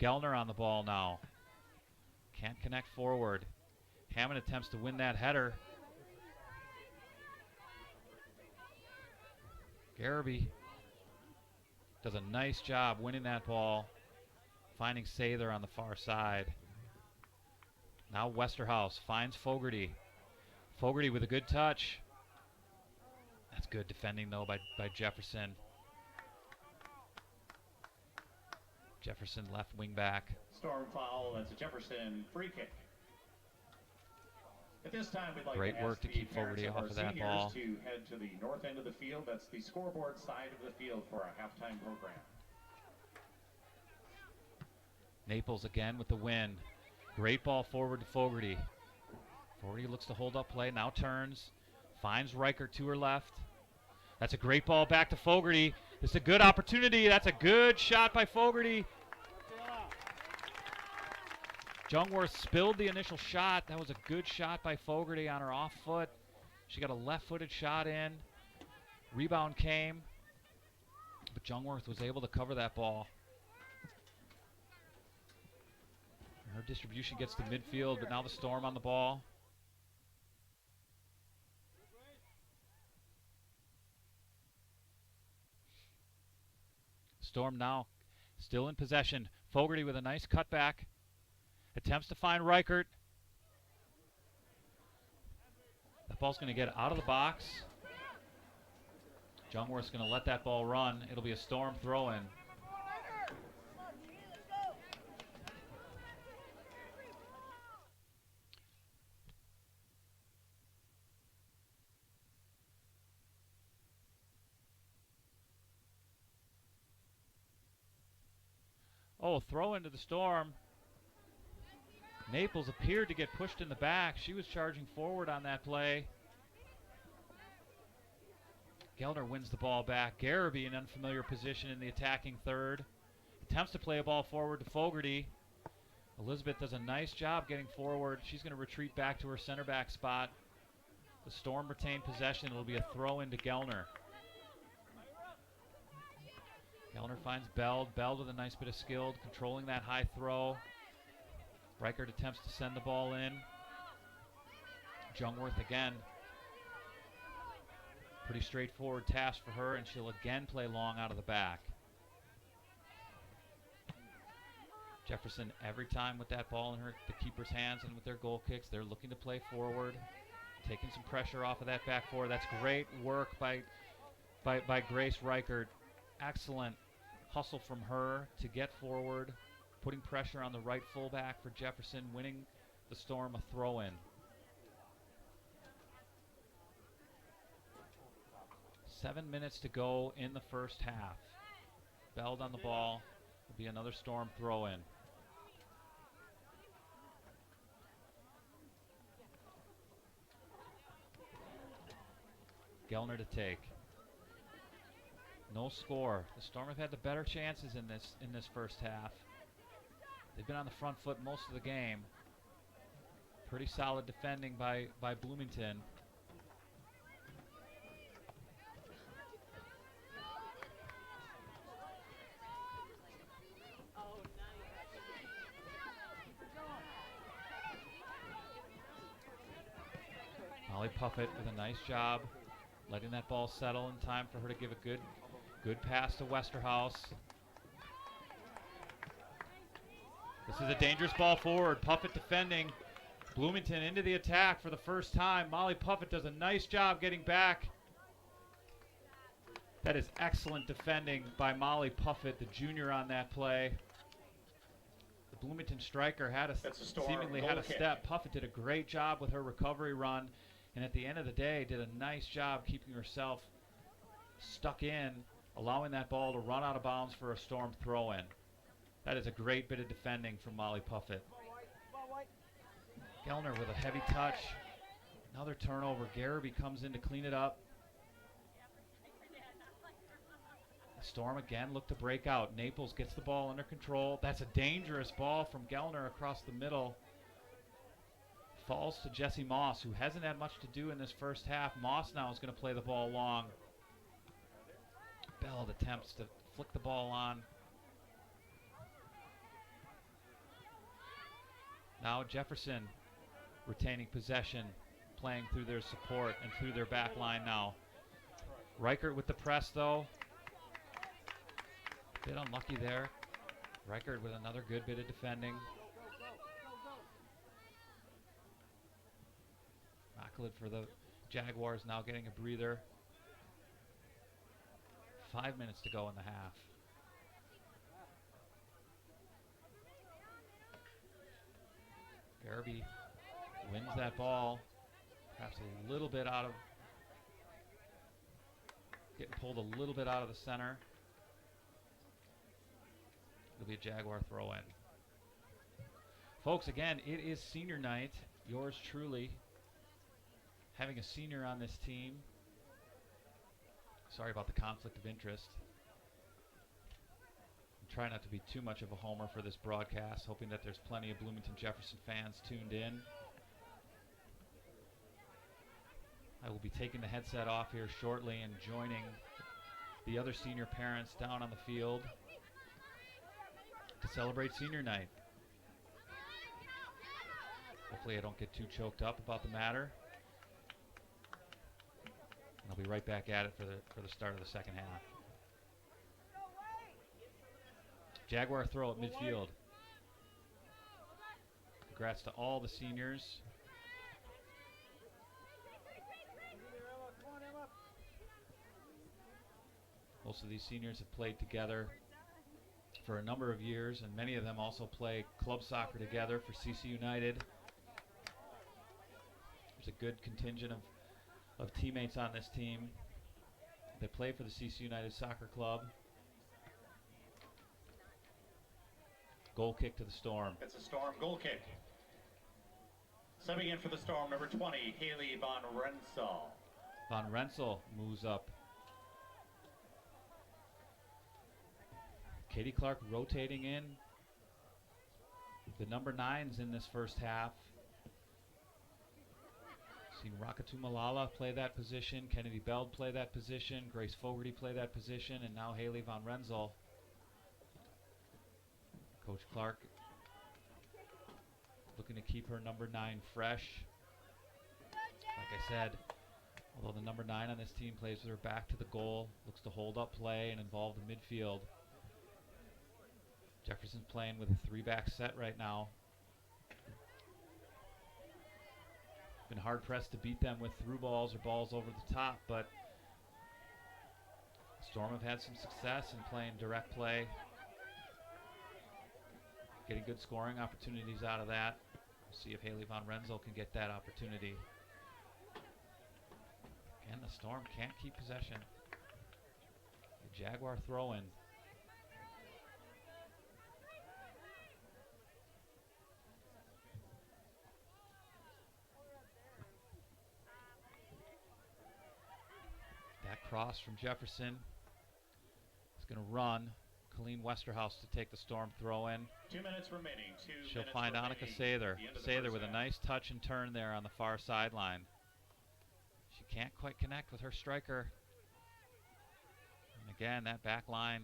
Gellner on the ball now. Can't connect forward. Hammond attempts to win that header. Garrity does a nice job winning that ball, finding Sather on the far side. Now Westerhouse finds Fogarty. Fogarty with a good touch. That's good defending, though, by Jefferson. Jefferson left wing back. Storm foul. That's a Jefferson free kick. At this time, we'd like Great work to keep Fogarty off of that ball. To head to the north end of the field. That's the scoreboard side of the field for our halftime program. Naples again with the win. Great ball forward to Fogarty. Fogarty looks to hold up play, now turns, finds Reichert to her left. That's a great ball back to Fogarty. This is a good opportunity. That's a good shot by Fogarty. Jungworth spilled the initial shot. That was a good shot by Fogarty on her off foot. She got a left-footed shot in. Rebound came, but Jungworth was able to cover that ball. Her distribution gets to midfield, but now the Storm on the ball. Storm now still in possession. Fogarty with a nice cutback. Attempts to find Reichert. That ball's going to get out of the box. Jungworth's going to let that ball run. It'll be a Storm throw-in. Oh, throw into the Storm. Naples appeared to get pushed in the back. She was charging forward on that play. Gellner wins the ball back. Garrity in unfamiliar position in the attacking third. Attempts to play a ball forward to Fogarty. Elizabeth does a nice job getting forward. She's going to retreat back to her center back spot. The Storm retain possession. It'll be a throw into Gellner. Gellner finds Beld. Beld with a nice bit of skill, controlling that high throw. Reichert attempts to send the ball in. Jungworth again. Pretty straightforward task for her, and she'll again play long out of the back. Jefferson every time with that ball in the keeper's hands and with their goal kicks, they're looking to play forward, taking some pressure off of that back four. That's great work by Grace Reichert. Excellent hustle from her to get forward, putting pressure on the right fullback for Jefferson, winning the Storm a throw-in. 7 minutes to go in the first half. Beld on the ball. Will be another Storm throw-in. Gellner to take. No score. The Storm have had the better chances in this first half. They've been on the front foot most of the game. Pretty solid defending by Bloomington. Molly Puffett with a nice job letting that ball settle in time for her to give a good pass to Westerhouse. This is a dangerous ball forward. Puffett defending. Bloomington into the attack for the first time. Molly Puffett does a nice job getting back. That is excellent defending by Molly Puffett, the junior on that play. The Bloomington striker had seemingly goal had a kick. step. Puffett did a great job with her recovery run, and at the end of the day did a nice job keeping herself stuck in, allowing that ball to run out of bounds for a Storm throw-in. That is a great bit of defending from Molly Puffett. Gellner with a heavy touch. Another turnover. Garrity comes in to clean it up. The Storm again look to break out. Naples gets the ball under control. That's a dangerous ball from Gellner across the middle. Falls to Jesse Moss, who hasn't had much to do in this first half. Moss now is going to play the ball long. Bell attempts to flick the ball on. Now Jefferson retaining possession, playing through their support and through their back line now. Reichert with the press though. Bit unlucky there. Reichert with another good bit of defending. Macklin for the Jaguars now getting a breather. 5 minutes to go in the half. Garrity wins that ball. Perhaps a little bit out of, getting pulled a little bit out of the center. It'll be a Jaguar throw-in. Folks, again, it is senior night. Yours truly having a senior on this team. Sorry about the conflict of interest. I'm trying not to be too much of a homer for this broadcast, hoping that there's plenty of Bloomington Jefferson fans tuned in. I will be taking the headset off here shortly and joining the other senior parents down on the field to celebrate senior night. Hopefully I don't get too choked up about the matter. And I'll be right back at it for the start of the second half. Jaguar throw at midfield. Congrats to all the seniors. Most of these seniors have played together for a number of years, and many of them also play club soccer together for CC United. There's a good contingent of teammates on this team. They play for the CC United Soccer Club. Goal kick to the Storm. It's a Storm goal kick. Subbing in for the Storm, number 20, Haley Von Rensselaer. Von Rensselaer moves up. Katie Clark rotating in. The number 9's in this first half. Seen Rakatu Malala play that position, Kennedy Beld play that position, Grace Fogarty play that position, and now Haley Von Rensselaer. Coach Clark looking to keep her number 9 fresh. Like I said, although the number 9 on this team plays with her back to the goal, looks to hold up play and involve the midfield. Jefferson's playing with a 3-back set right now. Been hard pressed to beat them with through balls or balls over the top, but Storm have had some success in playing direct play, getting good scoring opportunities out of that. We'll see if Haley Von Rensselaer can get that opportunity. Again, the Storm can't keep possession. The Jaguar throw-in. That cross from Jefferson is going to run. Colleen Westerhouse to take the Storm throw in. 2 minutes remaining. She'll find Annika Sather. Sather with a nice touch and turn there on the far sideline. She can't quite connect with her striker. And again, that back line.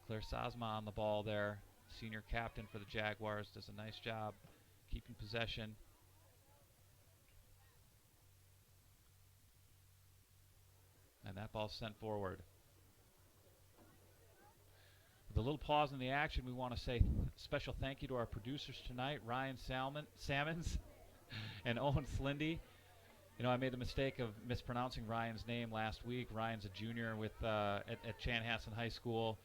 Claire Sazma on the ball there. Senior captain for the Jaguars does a nice job keeping possession. And that ball's sent forward. With a little pause in the action, we want to say special thank you to our producers tonight, Ryan Salmons and Owen Slindy. You know, I made the mistake of mispronouncing Ryan's name last week. Ryan's a junior with at Chanhassen High School.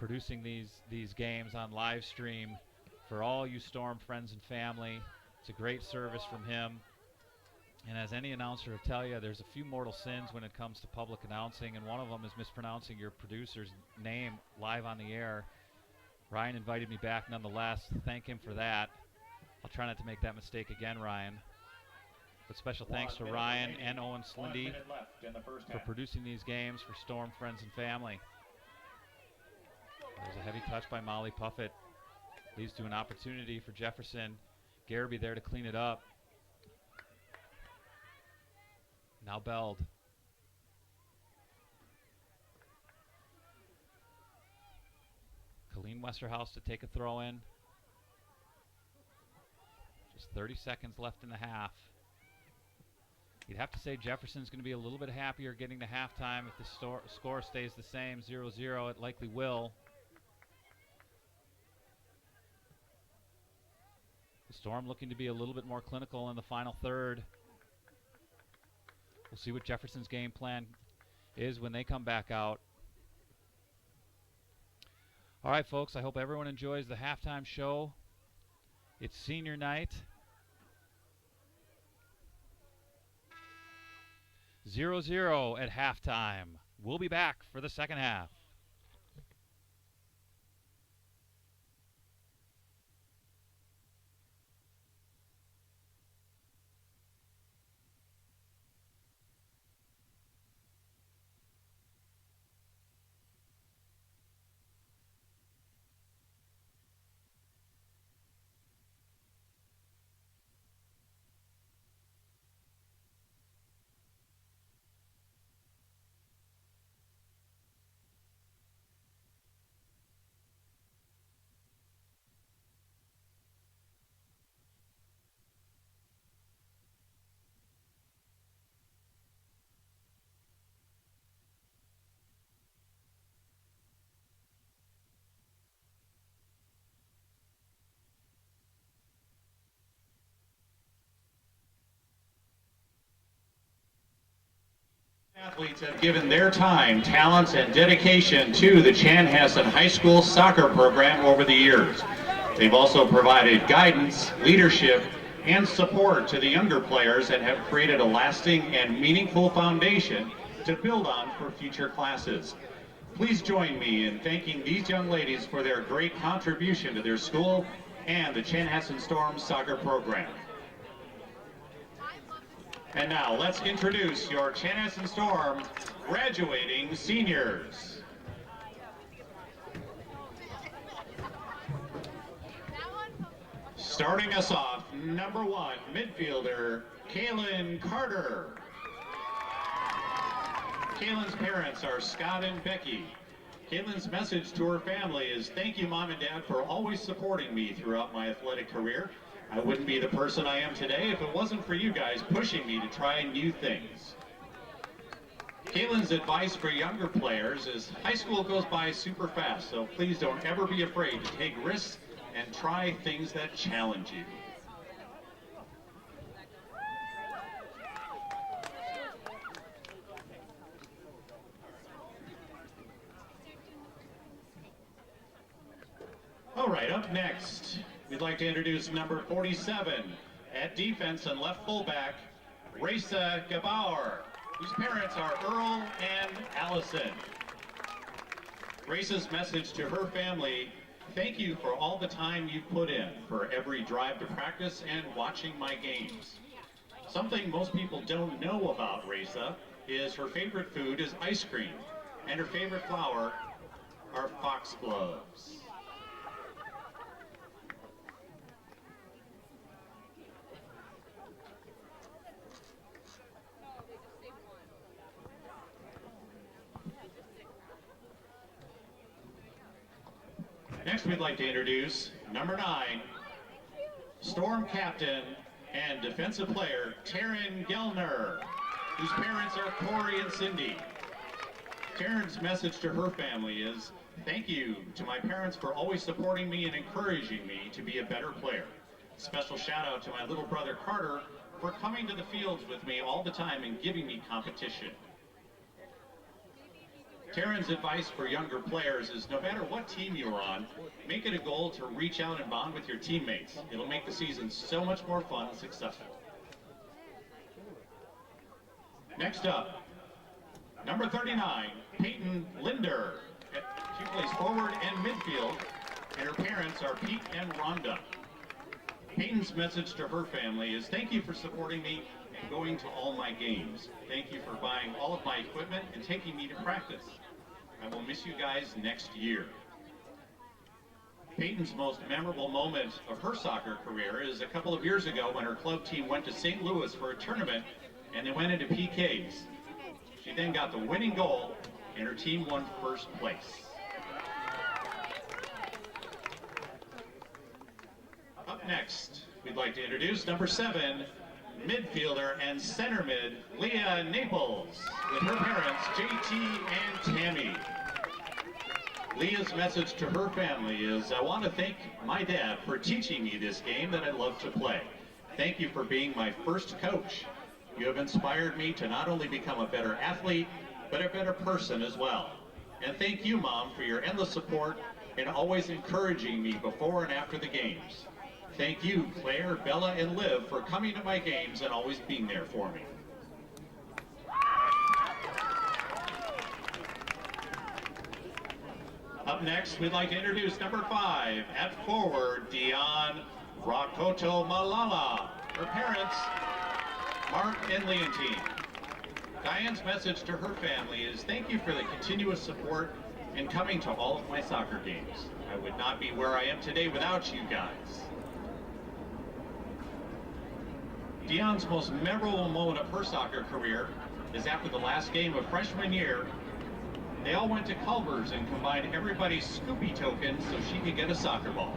producing these games on live stream for all you Storm friends and family. It's a great service from him. And as any announcer will tell you, there's a few mortal sins when it comes to public announcing, and one of them is mispronouncing your producer's name live on the air. Ryan invited me back nonetheless. Thank him for that. I'll try not to make that mistake again, Ryan. But special thanks to Ryan and Owen Slindy for producing these games for Storm friends and family. There's a heavy touch by Molly Puffett. Leads to an opportunity for Jefferson. Garrity there to clean it up. Now Beld. Colleen Westerhouse to take a throw in. Just 30 seconds left in the half. You'd have to say Jefferson's going to be a little bit happier getting to halftime if the score stays the same, 0-0. It likely will. The Storm looking to be a little bit more clinical in the final third. We'll see what Jefferson's game plan is when they come back out. All right, folks, I hope everyone enjoys the halftime show. It's senior night. 0-0 at halftime. We'll be back for the second half. Athletes have given their time, talents, and dedication to the Chanhassen High School soccer program over the years. They've also provided guidance, leadership, and support to the younger players and have created a lasting and meaningful foundation to build on for future classes. Please join me in thanking these young ladies for their great contribution to their school and the Chanhassen Storm soccer program. And now let's introduce your Chanhassen Storm graduating seniors. Starting us off, number 1, midfielder, Kaylin Carter. Kaylin's parents are Scott and Becky. Kaylin's message to her family is, thank you, Mom and Dad, for always supporting me throughout my athletic career. I wouldn't be the person I am today if it wasn't for you guys pushing me to try new things. Kaylin's advice for younger players is high school goes by super fast, so please don't ever be afraid to take risks and try things that challenge you. All right, up next, we'd like to introduce number 47 at defense and left fullback, Raisa Gabauer, whose parents are Earl and Allison. Raisa's message to her family, thank you for all the time you've put in, for every drive to practice and watching my games. Something most people don't know about Raisa is her favorite food is ice cream, and her favorite flower are foxgloves. Next, we'd like to introduce number 9, Storm captain and defensive player, Taryn Gellner, whose parents are Corey and Cindy. Taryn's message to her family is, thank you to my parents for always supporting me and encouraging me to be a better player. Special shout out to my little brother Carter for coming to the fields with me all the time and giving me competition. Taryn's advice for younger players is no matter what team you are on, make it a goal to reach out and bond with your teammates. It'll make the season so much more fun and successful. Next up, number 39, Peyton Linder. She plays forward and midfield, and her parents are Pete and Rhonda. Peyton's message to her family is, thank you for supporting me and going to all my games. Thank you for buying all of my equipment and taking me to practice. I will miss you guys next year. Peyton's most memorable moment of her soccer career is a couple of years ago when her club team went to St. Louis for a tournament and they went into PKs. She then got the winning goal and her team won first place. Up next, we'd like to introduce number 7, midfielder and center mid, Leah Naples, with her parents, JT and Tammy. Leah's message to her family is, I want to thank my dad for teaching me this game that I love to play. Thank you for being my first coach. You have inspired me to not only become a better athlete, but a better person as well. And thank you, Mom, for your endless support and always encouraging me before and after the games. Thank you, Claire, Bella, and Liv, for coming to my games and always being there for me. Up next, we'd like to introduce number 5, at forward, Dion Rakoto Malala. Her parents, Mark and Leontine. Diane's message to her family is, thank you for the continuous support and coming to all of my soccer games. I would not be where I am today without you guys. Dion's most memorable moment of her soccer career is after the last game of freshman year. They all went to Culver's and combined everybody's Scoopy tokens so she could get a soccer ball.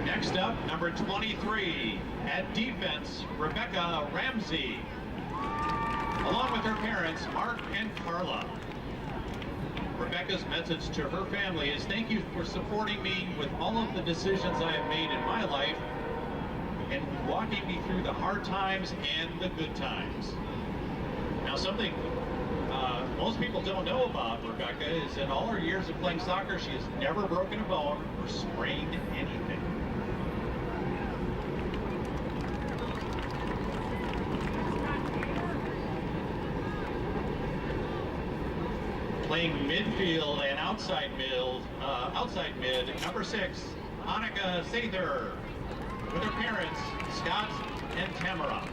Next up, number 23, at defense, Rebecca Ramsey, along with her parents, Mark and Carla. Rebecca's message to her family is, thank you for supporting me with all of the decisions I have made in my life and walking me through the hard times and the good times. Now, something most people don't know about Rebecca is in all her years of playing soccer, she has never broken a bone or sprained anything. Playing midfield and outside mid, number 6, Annika Sather, with her parents, Scott and Tamara.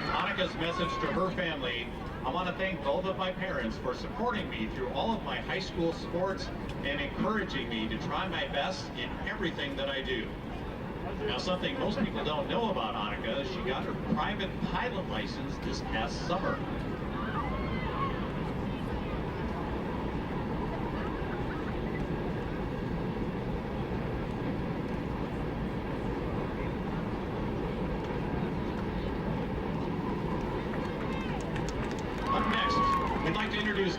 Annika's message to her family, I want to thank both of my parents for supporting me through all of my high school sports and encouraging me to try my best in everything that I do. Now, something most people don't know about Annika is she got her private pilot license this past summer.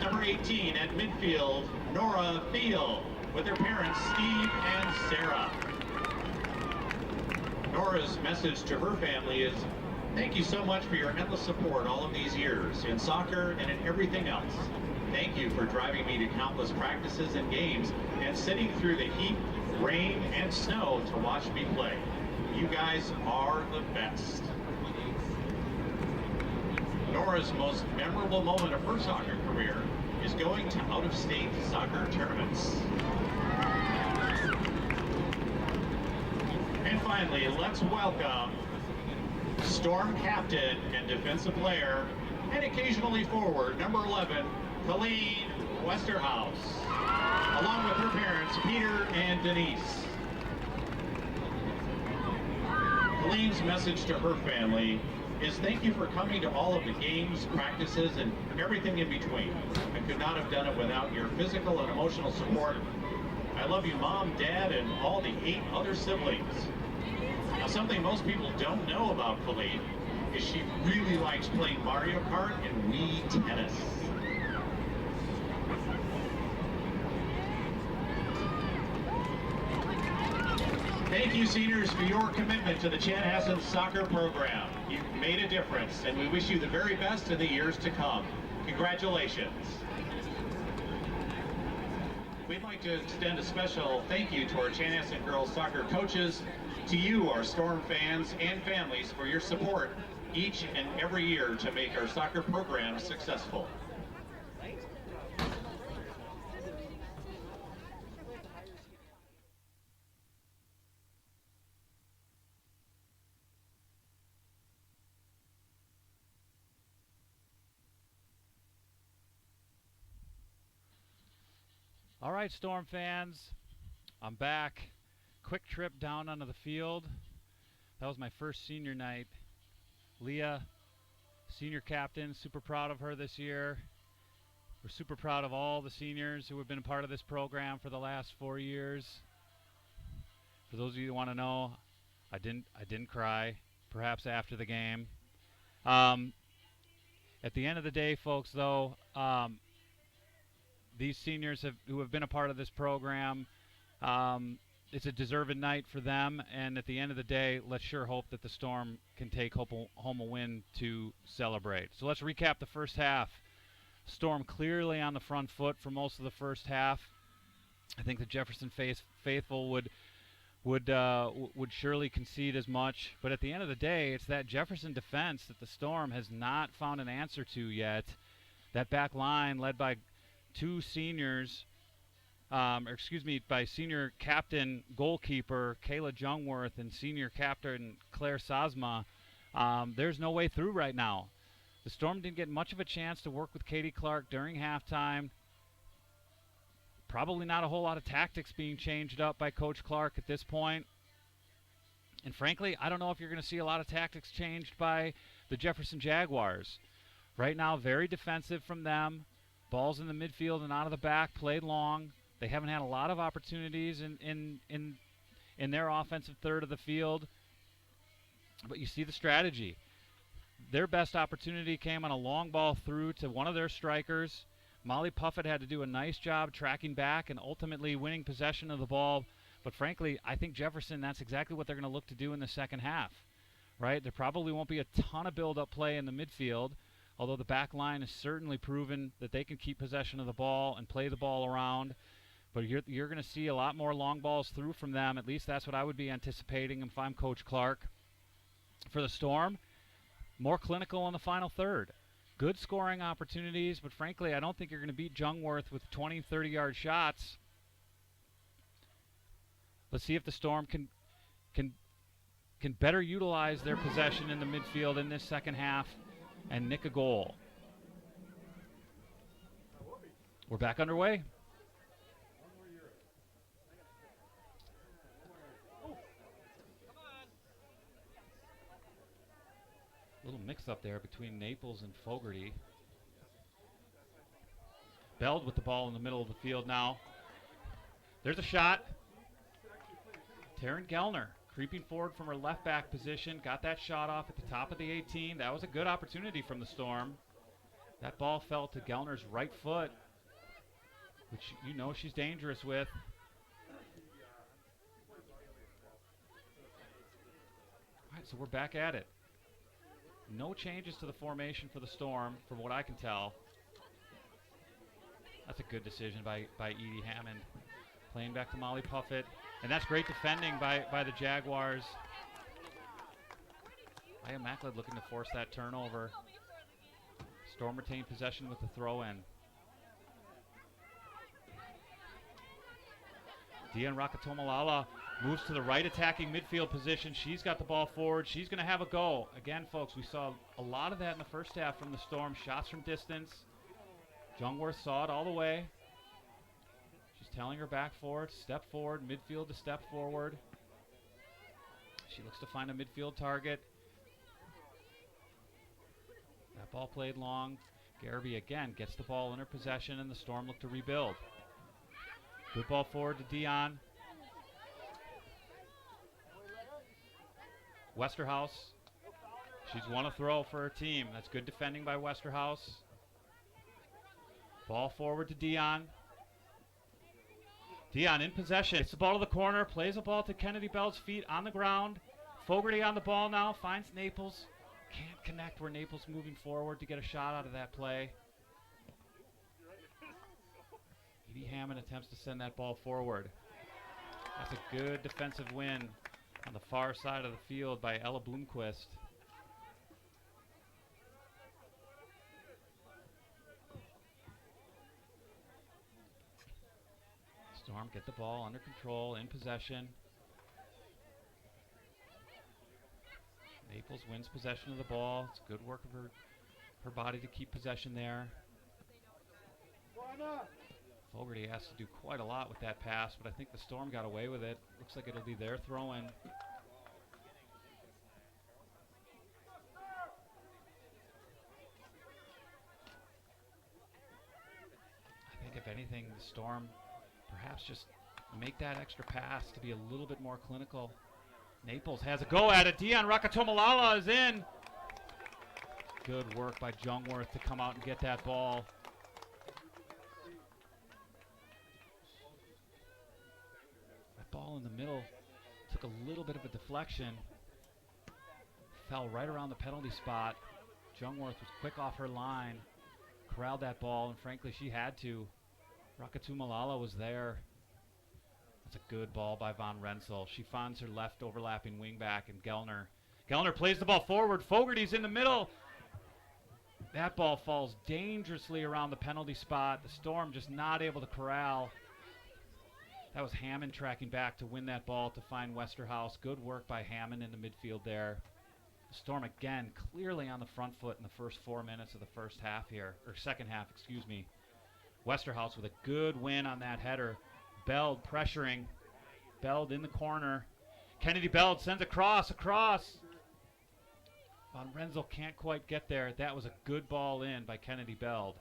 Number 18 at midfield, Nora Thiel, with her parents, Steve and Sarah. Nora's message to her family is, thank you so much for your endless support all of these years, in soccer and in everything else. Thank you for driving me to countless practices and games and sitting through the heat, rain, and snow to watch me play. You guys are the best. Nora's most memorable moment of her soccer career is going to out-of-state soccer tournaments. And finally, let's welcome Storm captain and defensive player, and occasionally forward, number 11, Colleen Westerhouse, along with her parents, Peter and Denise. Colleen's message to her family is, thank you for coming to all of the games, practices, and everything in between. I could not have done it without your physical and emotional support. I love you, Mom, Dad, and all the 8 other siblings. Now, something most people don't know about Colleen is she really likes playing Mario Kart and Wii tennis. Thank you, seniors, for your commitment to the Chanhassen soccer program. You've made a difference, and we wish you the very best in the years to come. Congratulations. We'd like to extend a special thank you to our Chanhassen girls soccer coaches, to you, our Storm fans and families, for your support each and every year to make our soccer program successful. All right, Storm fans, I'm back. Quick trip down onto the field. That was my first senior night. Leah, senior captain, super proud of her this year. We're super proud of all the seniors who have been a part of this program for the last 4 years. For those of you who want to know, I didn't cry, perhaps after the game. At the end of the day, folks, though, these seniors who have been a part of this program, it's a deserved night for them, and at the end of the day, let's sure hope that the Storm can take home a win to celebrate. So let's recap the first half. Storm clearly on the front foot for most of the first half. I think the Jefferson faithful would surely concede as much, but at the end of the day, it's that Jefferson defense that the Storm has not found an answer to yet. That back line led by two seniors, by senior captain goalkeeper Kayla Jungworth and senior captain Claire Sazma, there's no way through right now. The Storm didn't get much of a chance to work with Katie Clark during halftime. Probably not a whole lot of tactics being changed up by Coach Clark at this point. And frankly, I don't know if you're going to see a lot of tactics changed by the Jefferson Jaguars. Right now, very defensive from them. Balls in the midfield and out of the back, played long. They haven't had a lot of opportunities in their offensive third of the field. But you see the strategy. Their best opportunity came on a long ball through to one of their strikers. Molly Puffett had to do a nice job tracking back and ultimately winning possession of the ball. But frankly, I think Jefferson, that's exactly what they're going to look to do in the second half. Right? There probably won't be a ton of build-up play in the midfield, although the back line has certainly proven that they can keep possession of the ball and play the ball around. But you're going to see a lot more long balls through from them. At least that's what I would be anticipating if I'm Coach Clark. For the Storm, more clinical in the final third. Good scoring opportunities, but frankly, I don't think you're going to beat Jungworth with 20, 30-yard shots. Let's see if the Storm can better utilize their possession in the midfield in this second half and nick a goal. We're back underway. Little mix-up there between Naples and Fogarty. Beld with the ball in the middle of the field now. There's a shot. Taryn Gellner creeping forward from her left back position. Got that shot off at the top of the 18. That was a good opportunity from the Storm. That ball fell to Gellner's right foot, which you know she's dangerous with. All right, so we're back at it. No changes to the formation for the Storm, from what I can tell. That's a good decision by Edie Hammond. Playing back to Molly Puffett. And that's great defending by the Jaguars. Aya Macklin looking to force that turnover. Storm retained possession with the throw-in. Dian Rakatomalala moves to the right attacking midfield position. She's got the ball forward. She's going to have a go. Again, folks, we saw a lot of that in the first half from the Storm. Shots from distance. Jungworth saw it all the way. She's telling her back forward, step forward, midfield to step forward. She looks to find a midfield target. That ball played long. Garrity again gets the ball in her possession, and the Storm look to rebuild. Good ball forward to Dion. Westerhouse. She's won a throw for her team. That's good defending by Westerhouse. Ball forward to Dion. Dion in possession. Gets the ball to the corner. Plays the ball to Kennedy Bell's feet on the ground. Fogarty on the ball now. Finds Naples. Can't connect where Naples moving forward to get a shot out of that play. Edie Hammond attempts to send that ball forward. That's a good defensive win on the far side of the field by Ella Bloomquist. Storm get the ball under control, in possession. Naples wins possession of the ball. It's good work of her body to keep possession there. Fogarty has to do quite a lot with that pass, but I think the Storm got away with it. Looks like it'll be their throw-in. I think if anything, the Storm perhaps just make that extra pass to be a little bit more clinical. Naples has a go at it. Dion Rakatomalala is in. Good work by Jungworth to come out and get that ball. That ball in the middle took a little bit of a deflection. Fell right around the penalty spot. Jungworth was quick off her line. Corralled that ball, and frankly, she had to. Rakatumalala was there. That's a good ball by Von Rensselaer. She finds her left overlapping wingback, and Gellner. Gellner plays the ball forward. Fogarty's in the middle. That ball falls dangerously around the penalty spot. The Storm just not able to corral. That was Hammond tracking back to win that ball to find Westerhouse. Good work by Hammond in the midfield there. The Storm again clearly on the front foot in the first 4 minutes of the first half here, or second half, excuse me. Westerhouse with a good win on that header. Beld pressuring. Beld in the corner. Kennedy Beld sends a cross. Von Rensselaer can't quite get there. That was a good ball in by Kennedy Beld.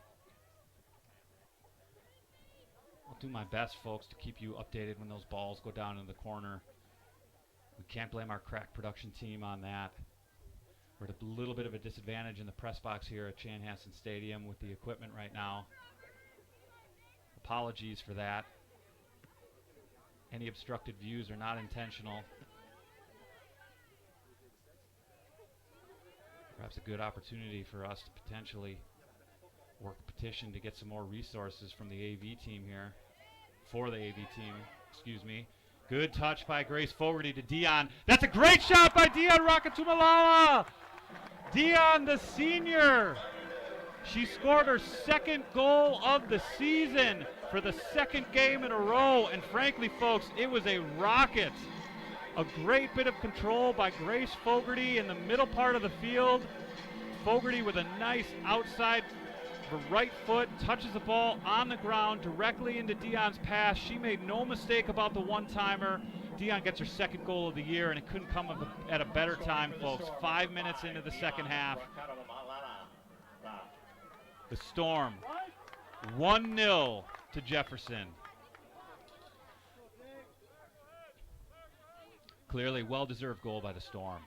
I'll do my best, folks, to keep you updated when those balls go down in the corner. We can't blame our crack production team on that. We're at a little bit of a disadvantage in the press box here at Chanhassen Stadium with the equipment right now. Apologies for that. Any obstructed views are not intentional. Perhaps a good opportunity for us to potentially work a petition to get some more resources from the AV team here. For the AV team, excuse me. Good touch by Grace Fogarty to Dion. That's a great shot by Dion Rakatumalala! Dion, the senior. She scored her second goal of the season for the second game in a row. And frankly, folks, it was a rocket. A great bit of control by Grace Fogarty in the middle part of the field. Fogarty with a nice outside her right foot, touches the ball on the ground directly into Dion's pass. She made no mistake about the one-timer. Dion gets her second goal of the year, and it couldn't come at a better time, folks. 5 minutes into the second half. The Storm, 1-0 to Jefferson. Clearly well-deserved goal by the Storm.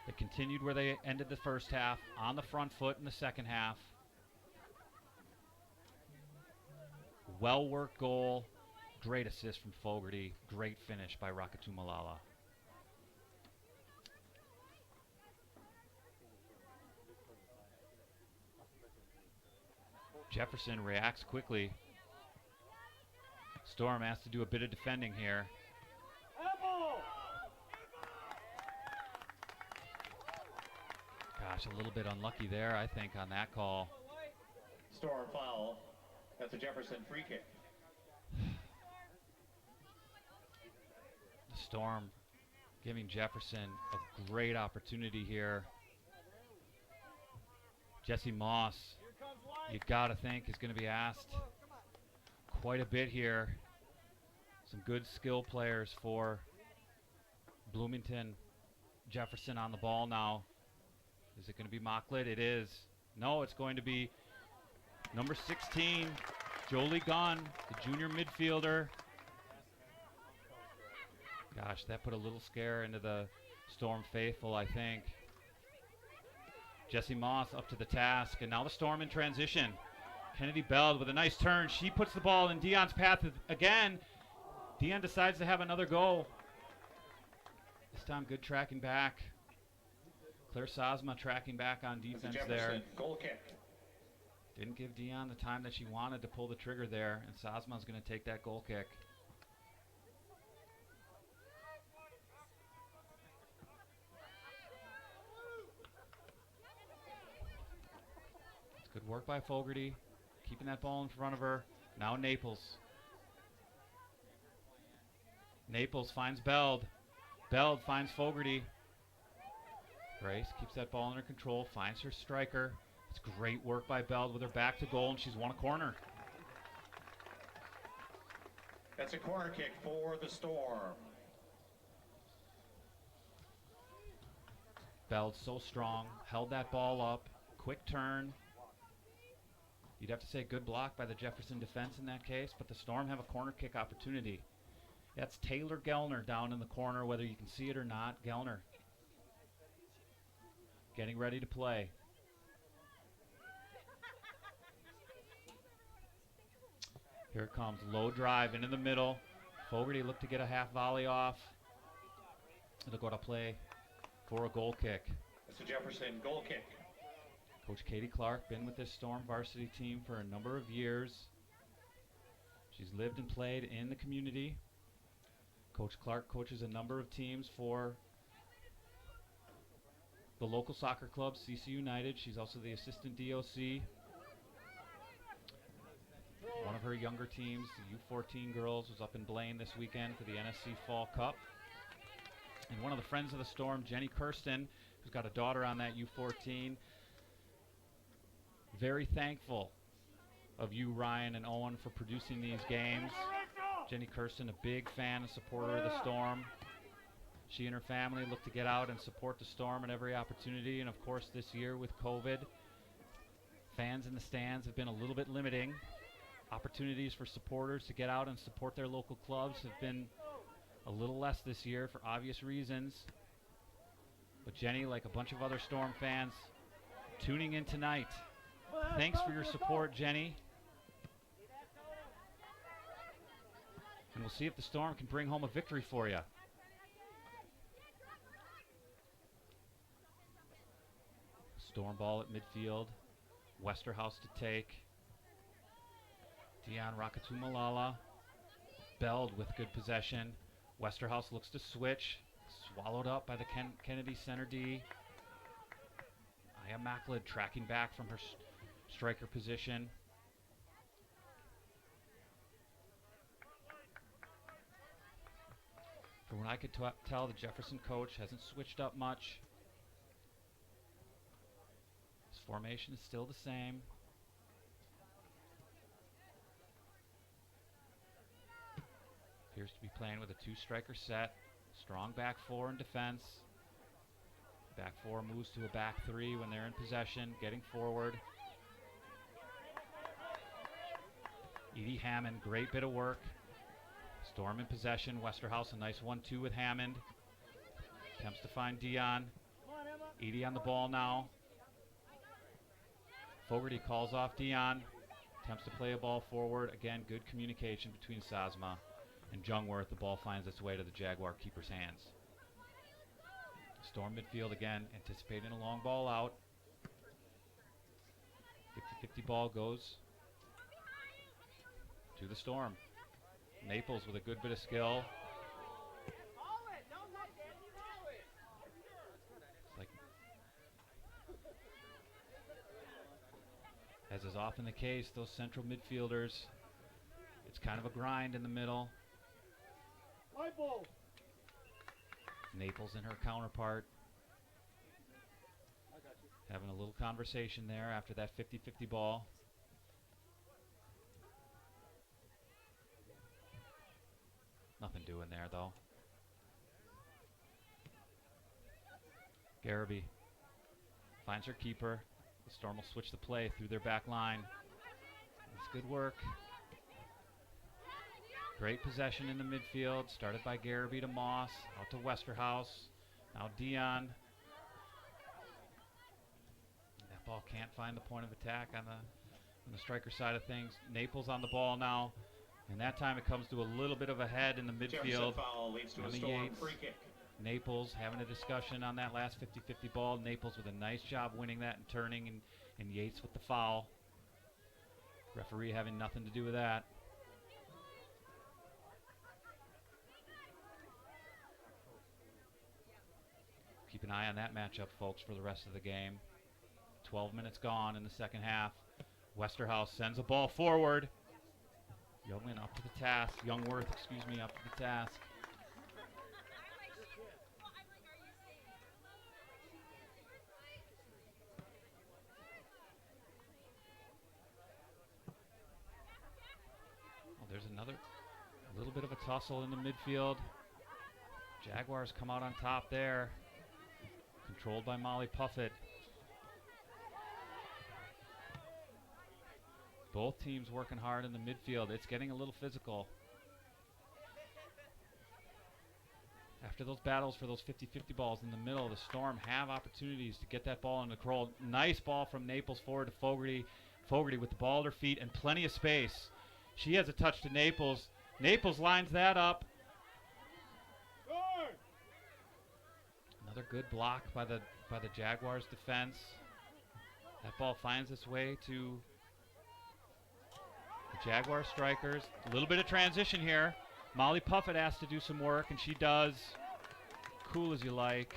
They continued where they ended the first half, on the front foot in the second half. Well-worked goal. Great assist from Fogarty. Great finish by Rakatumalala. Jefferson reacts quickly. Storm has to do a bit of defending here. Gosh, a little bit unlucky there, I think, on that call. Storm foul. That's a Jefferson free kick. The Storm giving Jefferson a great opportunity here. Jesse Moss, you got to think, is going to be asked quite a bit here. Some good skill players for Bloomington. Jefferson on the ball now. Is it going to be Mocklet? It is. No, it's going to be number 16, Jolie Gunn, the junior midfielder. Gosh, that put a little scare into the Storm faithful, I think. Jesse Moss up to the task, and now the Storm in transition. Kennedy Beld with a nice turn. She puts the ball in Dion's path again. Dion decides to have another go. This time good tracking back. Claire Sosma tracking back on defense there. Goal kick. Didn't give Dion the time that she wanted to pull the trigger there, and Sosma's going to take that goal kick. It's good work by Fogarty, keeping that ball in front of her. Now Naples. Naples finds Beld. Beld finds Fogarty. Grace keeps that ball under control, finds her striker. It's great work by Beld with her back to goal, and she's won a corner. That's a corner kick for the Storm. Beld so strong, held that ball up, quick turn. You'd have to say good block by the Jefferson defense in that case, but the Storm have a corner kick opportunity. That's Taylor Gellner down in the corner, whether you can see it or not. Gellner getting ready to play. Here it comes, low drive into the middle. Fogarty looked to get a half volley off. It'll go to play for a goal kick. It's a Jefferson goal kick. Coach Katie Clark, been with this Storm varsity team for a number of years. She's lived and played in the community. Coach Clark coaches a number of teams for the local soccer club, CC United. She's also the assistant DOC. One of her younger teams, the U14 girls, was up in Blaine this weekend for the NSC Fall Cup. And one of the friends of the Storm, Jenny Kirsten, who's got a daughter on that U14, very thankful of you, Ryan and Owen, for producing these games. Jenny Kirsten, a big fan and supporter of the Storm. She and her family look to get out and support the Storm at every opportunity. And of course, this year with COVID, fans in the stands have been a little bit limiting. Opportunities for supporters to get out and support their local clubs have been a little less this year for obvious reasons. But Jenny, like a bunch of other Storm fans, tuning in tonight. Thanks for your support, Jenny. And we'll see if the Storm can bring home a victory for you. Storm ball at midfield. Westerhouse to take. Dion Rakatumalala. Beld with good possession. Westerhouse looks to switch. Swallowed up by the Kennedy center D. Aya Macklid tracking back from her striker position. From what I could tell, the Jefferson coach hasn't switched up much. His formation is still the same. Appears to be playing with a two-striker set. Strong back four in defense. Back four moves to a back three when they're in possession, getting forward. Edie Hammond, great bit of work. Storm in possession. Westerhouse, a nice 1-2 with Hammond. Attempts to find Dion. Edie on the ball now. Fogarty calls off Dion. Attempts to play a ball forward. Again, good communication between Sosma and Jungworth. The ball finds its way to the Jaguar keeper's hands. Storm midfield again, anticipating a long ball out. 50-50 ball goes to the Storm. Naples with a good bit of skill. It's like, as is often the case, those central midfielders, it's kind of a grind in the middle. Naples and her counterpart having a little conversation there after that 50-50 ball. Nothing doing there, though. Garraby finds her keeper. The Storm will switch the play through their back line. It's good work. Great possession in the midfield. Started by Garraby to Moss. Out to Westerhouse. Now Dion. That ball can't find the point of attack on the on the striker side of things. Naples on the ball now. And that time it comes to a little bit of a head in the midfield. Jefferson foul leads to a Storm free kick. Naples having a discussion on that last 50-50 ball. Naples with a nice job winning that and turning, and Yates with the foul. Referee having nothing to do with that. Keep an eye on that matchup, folks, for the rest of the game. 12 minutes gone in the second half. Westerhouse sends a ball forward. Youngman up to the task. Youngworth, excuse me, up to the task. Oh, there's another little bit of a tussle in the midfield. Jaguars come out on top there. Controlled by Molly Puffett. Both teams working hard in the midfield. It's getting a little physical. After those battles for those 50-50 balls in the middle, the Storm have opportunities to get that ball in the control. Nice ball from Naples forward to Fogarty. Fogarty with the ball at her feet and plenty of space. She has a touch to Naples. Naples lines that up. Another good block by the Jaguars defense. That ball finds its way to the Jaguar strikers. A little bit of transition here. Molly Puffett has to do some work, and she does. Cool as you like.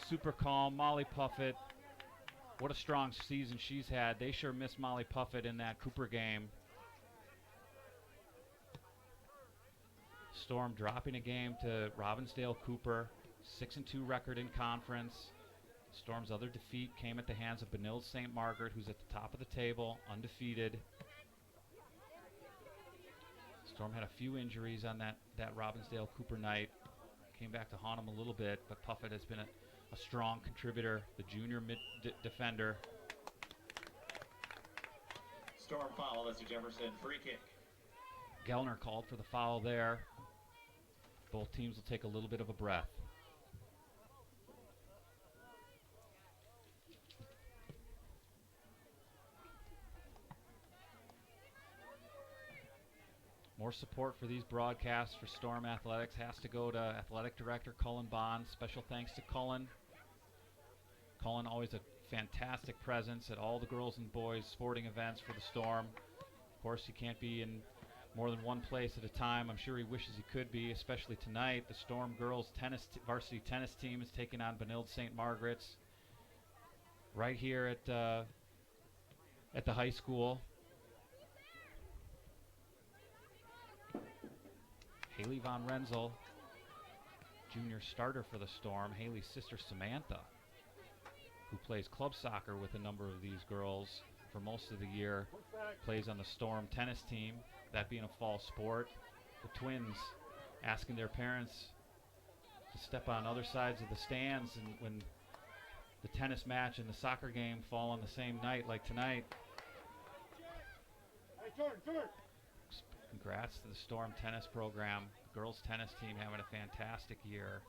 Super calm. Molly Puffett. What a strong season she's had. They sure missed Molly Puffett in that Cooper game. Storm dropping a game to Robbinsdale Cooper. 6-2 record in conference. Storm's other defeat came at the hands of Benilde St. Margaret, who's at the top of the table, undefeated. Storm had a few injuries on that Robbinsdale Cooper night. Came back to haunt him a little bit, but Puffett has been a strong contributor, the junior defender. Storm foul, that's a Jefferson free kick. Gellner called for the foul there. Both teams will take a little bit of a breath. More support for these broadcasts for Storm Athletics has to go to Athletic Director Cullen Bond. Special thanks to Cullen. Cullen, always a fantastic presence at all the girls and boys sporting events for the Storm. Of course, he can't be in more than one place at a time. I'm sure he wishes he could be, especially tonight. The Storm girls varsity tennis team is taking on Benilde St. Margaret's right here at the high school. Haley Von Renzel, junior starter for the Storm. Haley's sister Samantha, who plays club soccer with a number of these girls for most of the year, plays on the Storm tennis team, that being a fall sport. The twins asking their parents to step on other sides of the stands, and when the tennis match and the soccer game fall on the same night like tonight. Hey, turn. Congrats to the Storm tennis program. The girls tennis team having a fantastic year.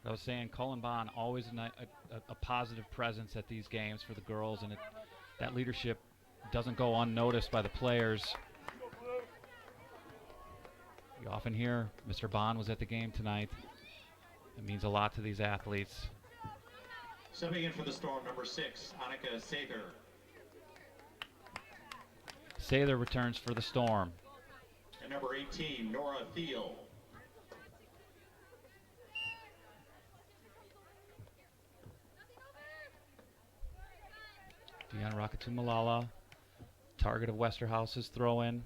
I was saying, Cullen Bond, always a positive presence at these games for the girls, and that leadership doesn't go unnoticed by the players. You often hear Mr. Bond was at the game tonight. It means a lot to these athletes. Subbing in for the Storm, number 6, Annika Sather. Sather returns for the Storm. And number 18, Nora Thiel. Dion Rakatu Malala, target of Westerhouse's throw-in.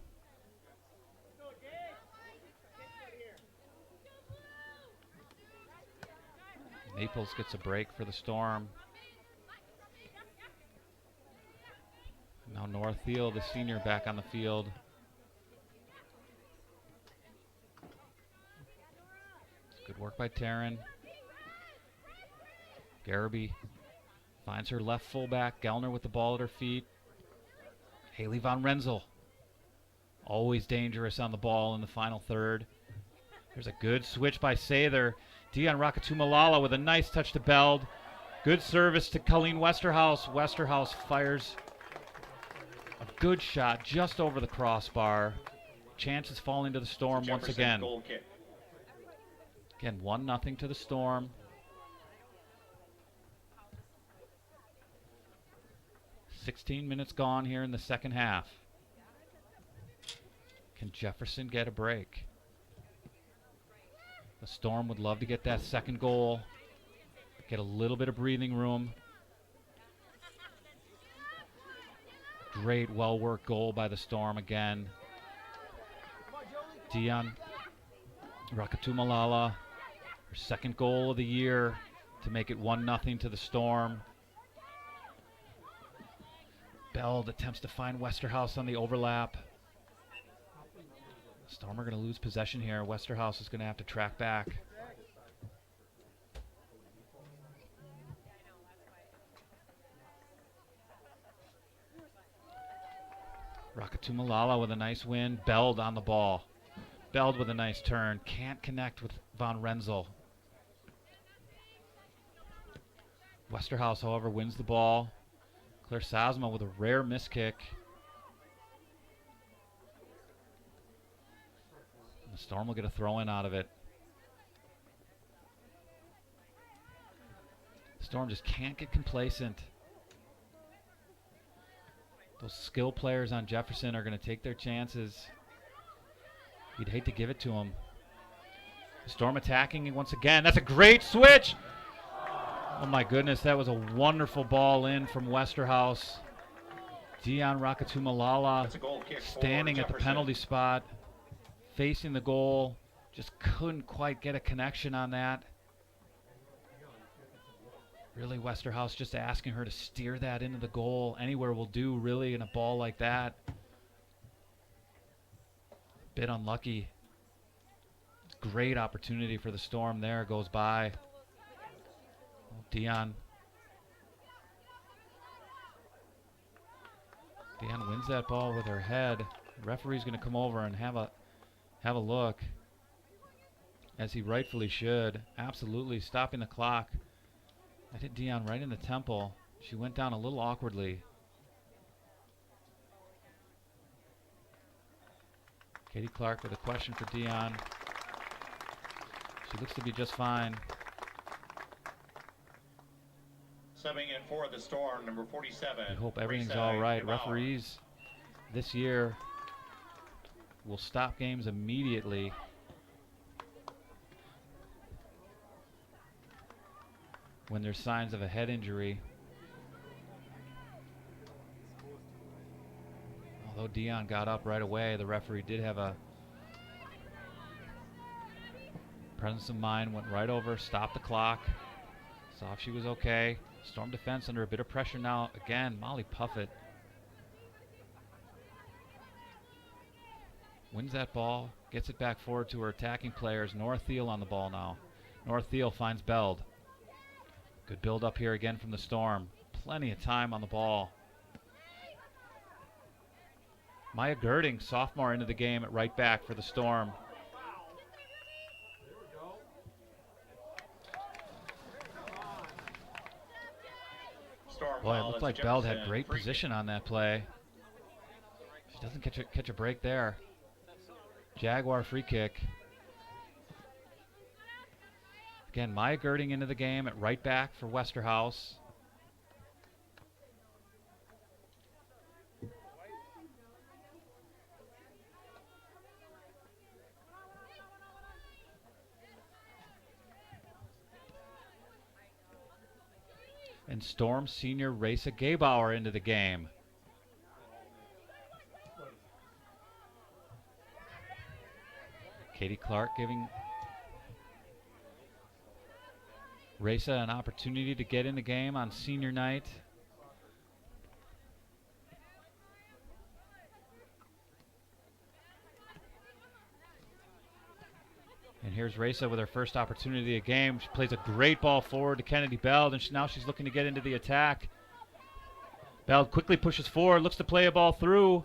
Naples gets a break for the Storm. Now Nora Thiel, the senior, back on the field. Good work by Taryn. Garraby finds her left fullback. Gellner with the ball at her feet. Haley Von Renzel, always dangerous on the ball in the final third. There's a good switch by Sather. Dion Rakatu Malala with a nice touch to Beld. Good service to Colleen Westerhouse. Westerhouse fires a good shot just over the crossbar. Chances falling to the Storm once again. Goal kick. Again, 1-0 to the Storm. 16 minutes gone here in the second half. Can Jefferson get a break? The Storm would love to get that second goal. Get a little bit of breathing room. Great, well-worked goal by the Storm again. Dion Rakatumalala, her second goal of the year to make it 1-0 to the Storm. Beld attempts to find Westerhouse on the overlap. Storm are going to lose possession here. Westerhouse is going to have to track back. Rakatumalala with a nice win. Beld on the ball. Beld with a nice turn. Can't connect with Von Renzel. Westerhouse, however, wins the ball. Claire Sazma with a rare miss kick. And the Storm will get a throw-in out of it. Storm just can't get complacent. Those skill players on Jefferson are going to take their chances. You'd hate to give it to them. Storm attacking once again. That's a great switch. Oh my goodness, that was a wonderful ball in from Westerhouse. Dion Rakatumalala standing at the penalty spot, facing the goal. Just couldn't quite get a connection on that. Really, Westerhouse just asking her to steer that into the goal. Anywhere will do, really, in a ball like that. Bit unlucky. Great opportunity for the Storm there. Goes by. Oh, Dion wins that ball with her head. The referee's going to come over and have a look, as he rightfully should. Absolutely stopping the clock. That hit Dion right in the temple. She went down a little awkwardly. Katie Clark with a question for Dion. She looks to be just fine. Subbing in for the Storm, number 47. We hope everything's all right. Referees this year will stop games immediately. When there's signs of a head injury. Although Dion got up right away, the referee did have a presence of mind, went right over, stopped the clock, saw if she was okay. Storm defense under a bit of pressure now. Again, Molly Puffett wins that ball, gets it back forward to her attacking players. Nora Thiel on the ball now. Nora Thiel finds Beld. Good build up here again from the Storm. Plenty of time on the ball. Maya Girding, sophomore, into the game at right back for the Storm. Boy, it looked like Beld had great position on that play. She doesn't catch a break there. Jaguar free kick. Again, Maya Girding into the game at right back for Westerhouse. And Storm senior Raisa Gaybauer into the game. Katie Clark giving Raisa an opportunity to get in the game on senior night. And here's Raisa with her first opportunity of the game. She plays a great ball forward to Kennedy Beld, and now she's looking to get into the attack. Beld quickly pushes forward, looks to play a ball through.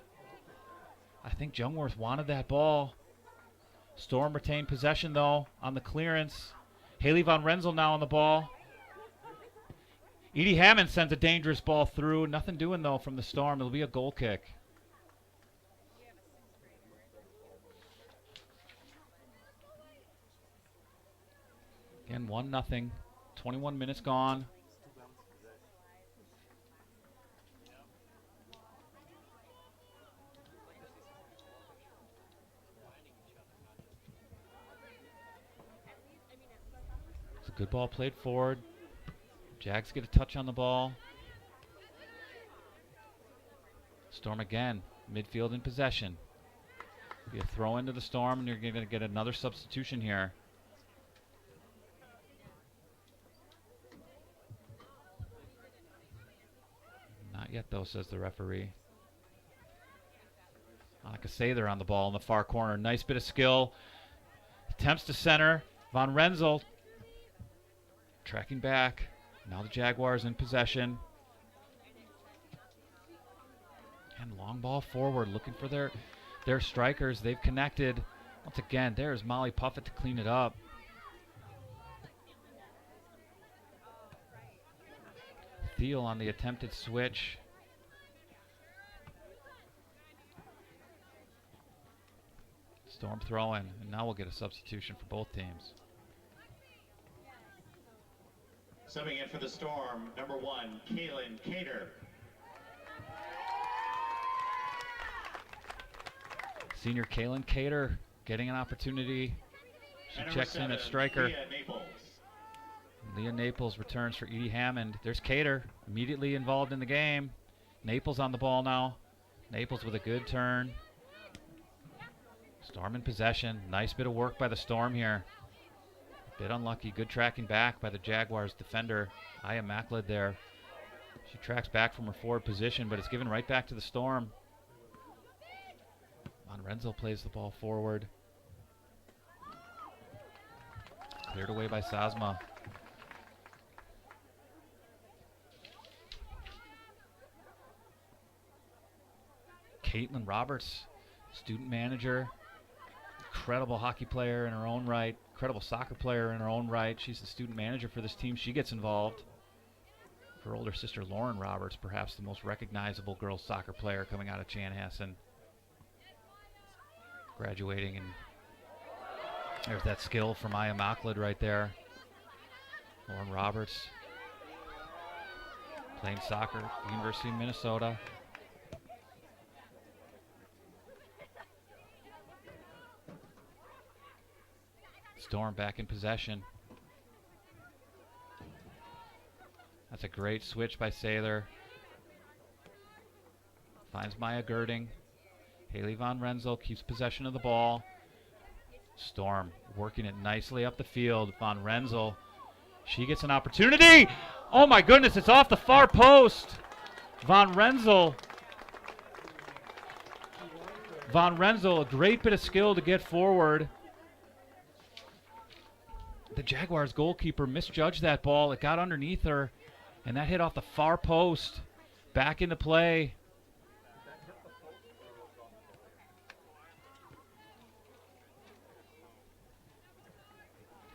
I think Jungworth wanted that ball. Storm retained possession, though, on the clearance. Haley Von Renzel now on the ball. Edie Hammond sends a dangerous ball through. Nothing doing, though, from the Storm. It'll be a goal kick. Again, 1-0. 21 minutes gone. It's a good ball played forward. Jags get a touch on the ball. Storm again, midfield in possession. Be a throw into the Storm, and you're going to get another substitution here. Not yet, though, says the referee. Monica Sather on the ball in the far corner. Nice bit of skill. Attempts to center. Von Renzel tracking back. Now the Jaguars in possession. And long ball forward, looking for their strikers. They've connected. Once again, there's Molly Puffett to clean it up. Thiel on the attempted switch. Storm throw-in, and now we'll get a substitution for both teams. Subbing in for the Storm, number 1, Kaylin Cater. Senior Kaylin Cater getting an opportunity. She checks in at striker. Leah Naples returns for Edie Hammond. There's Cater, immediately involved in the game. Naples on the ball now. Naples with a good turn. Storm in possession. Nice bit of work by the Storm here. Bit unlucky. Good tracking back by the Jaguars defender, Aya Macklid there. She tracks back from her forward position, but it's given right back to the Storm. Von Renzel plays the ball forward. Cleared away by Sazma. Caitlin Roberts, student manager, incredible hockey player in her own right, incredible soccer player in her own right. She's the student manager for this team. She gets involved. Her older sister, Lauren Roberts, perhaps the most recognizable girls soccer player coming out of Chanhassen. Graduating, and there's that skill from Aya Macklid right there. Lauren Roberts playing soccer at the University of Minnesota. Storm back in possession. That's a great switch by Sather. Finds Maya Girding. Haley Von Renzel keeps possession of the ball. Storm working it nicely up the field. Von Renzel, she gets an opportunity. Oh my goodness, it's off the far post. Von Renzel, a great bit of skill to get forward. The Jaguars goalkeeper misjudged that ball. It got underneath her, and that hit off the far post. Back into play.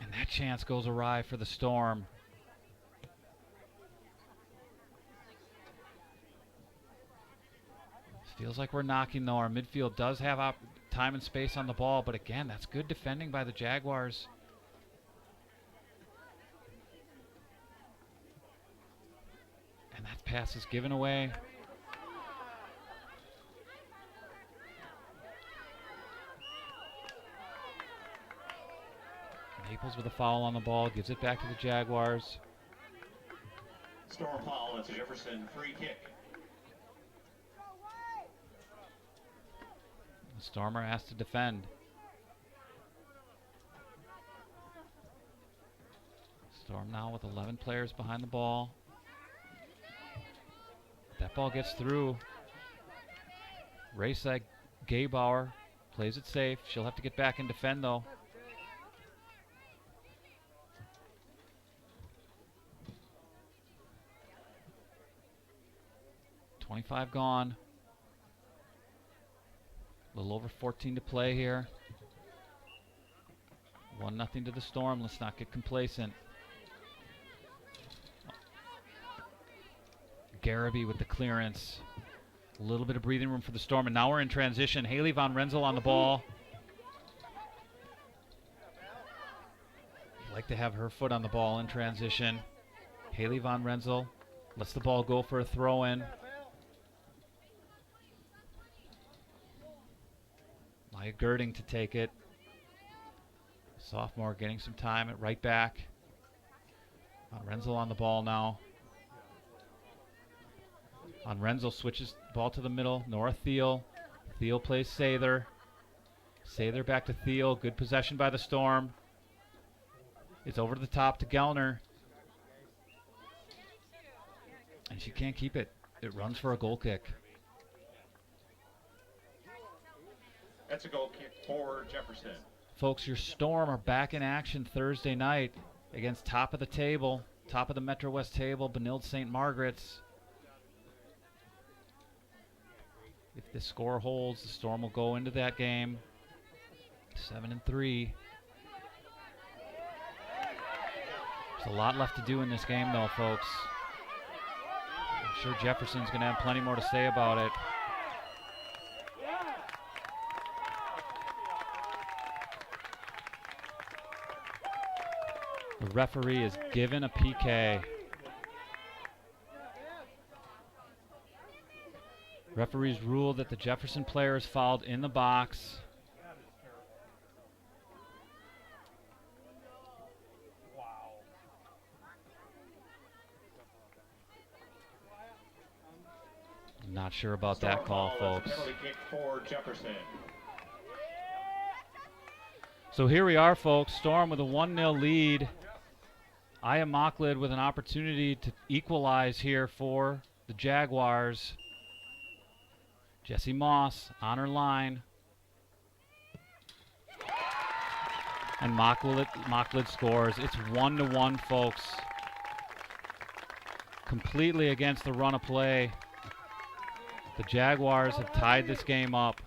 And that chance goes awry for the Storm. Feels like we're knocking, though. Our midfield does have time and space on the ball, but again, that's good defending by the Jaguars. And that pass is given away. Naples with a foul on the ball, gives it back to the Jaguars. Storm foul, it's a Jefferson free kick. The Storm are asked to defend. Storm now with 11 players behind the ball. That ball gets through. Raysag Gaybauer plays it safe. She'll have to get back and defend, though. .25 gone. A little over 14 to play here. 1-0 to the Storm. Let's not get complacent. Garraby with the clearance. A little bit of breathing room for the Storm, and now we're in transition. Haley Von Renzel on the ball. Like to have her foot on the ball in transition. Haley Von Renzel lets the ball go for a throw-in. Maya Girding to take it. Sophomore getting some time at right back. Von Renzel on the ball now. Von Renzel switches the ball to the middle. Nora Thiel. Thiel plays Sather. Sather back to Thiel. Good possession by the Storm. It's over to the top to Gellner. And she can't keep it. It runs for a goal kick. That's a goal kick for Jefferson. Folks, your Storm are back in action Thursday night against top of the table, top of the Metro West table, Benilde St. Margaret's. If the score holds, the Storm will go into that game 7-3. There's a lot left to do in this game, though, folks. I'm sure Jefferson's going to have plenty more to say about it. The referee is given a PK. Referees ruled that the Jefferson player is fouled in the box. Not sure about that call, folks. Penalty kick for Jefferson. So here we are, folks. Storm with a 1-0 lead. Aya Mocklid with an opportunity to equalize here for the Jaguars. Jessie Moss on her line. And Mocklid scores. It's 1-1, folks. Completely against the run of play. The Jaguars have tied this game up.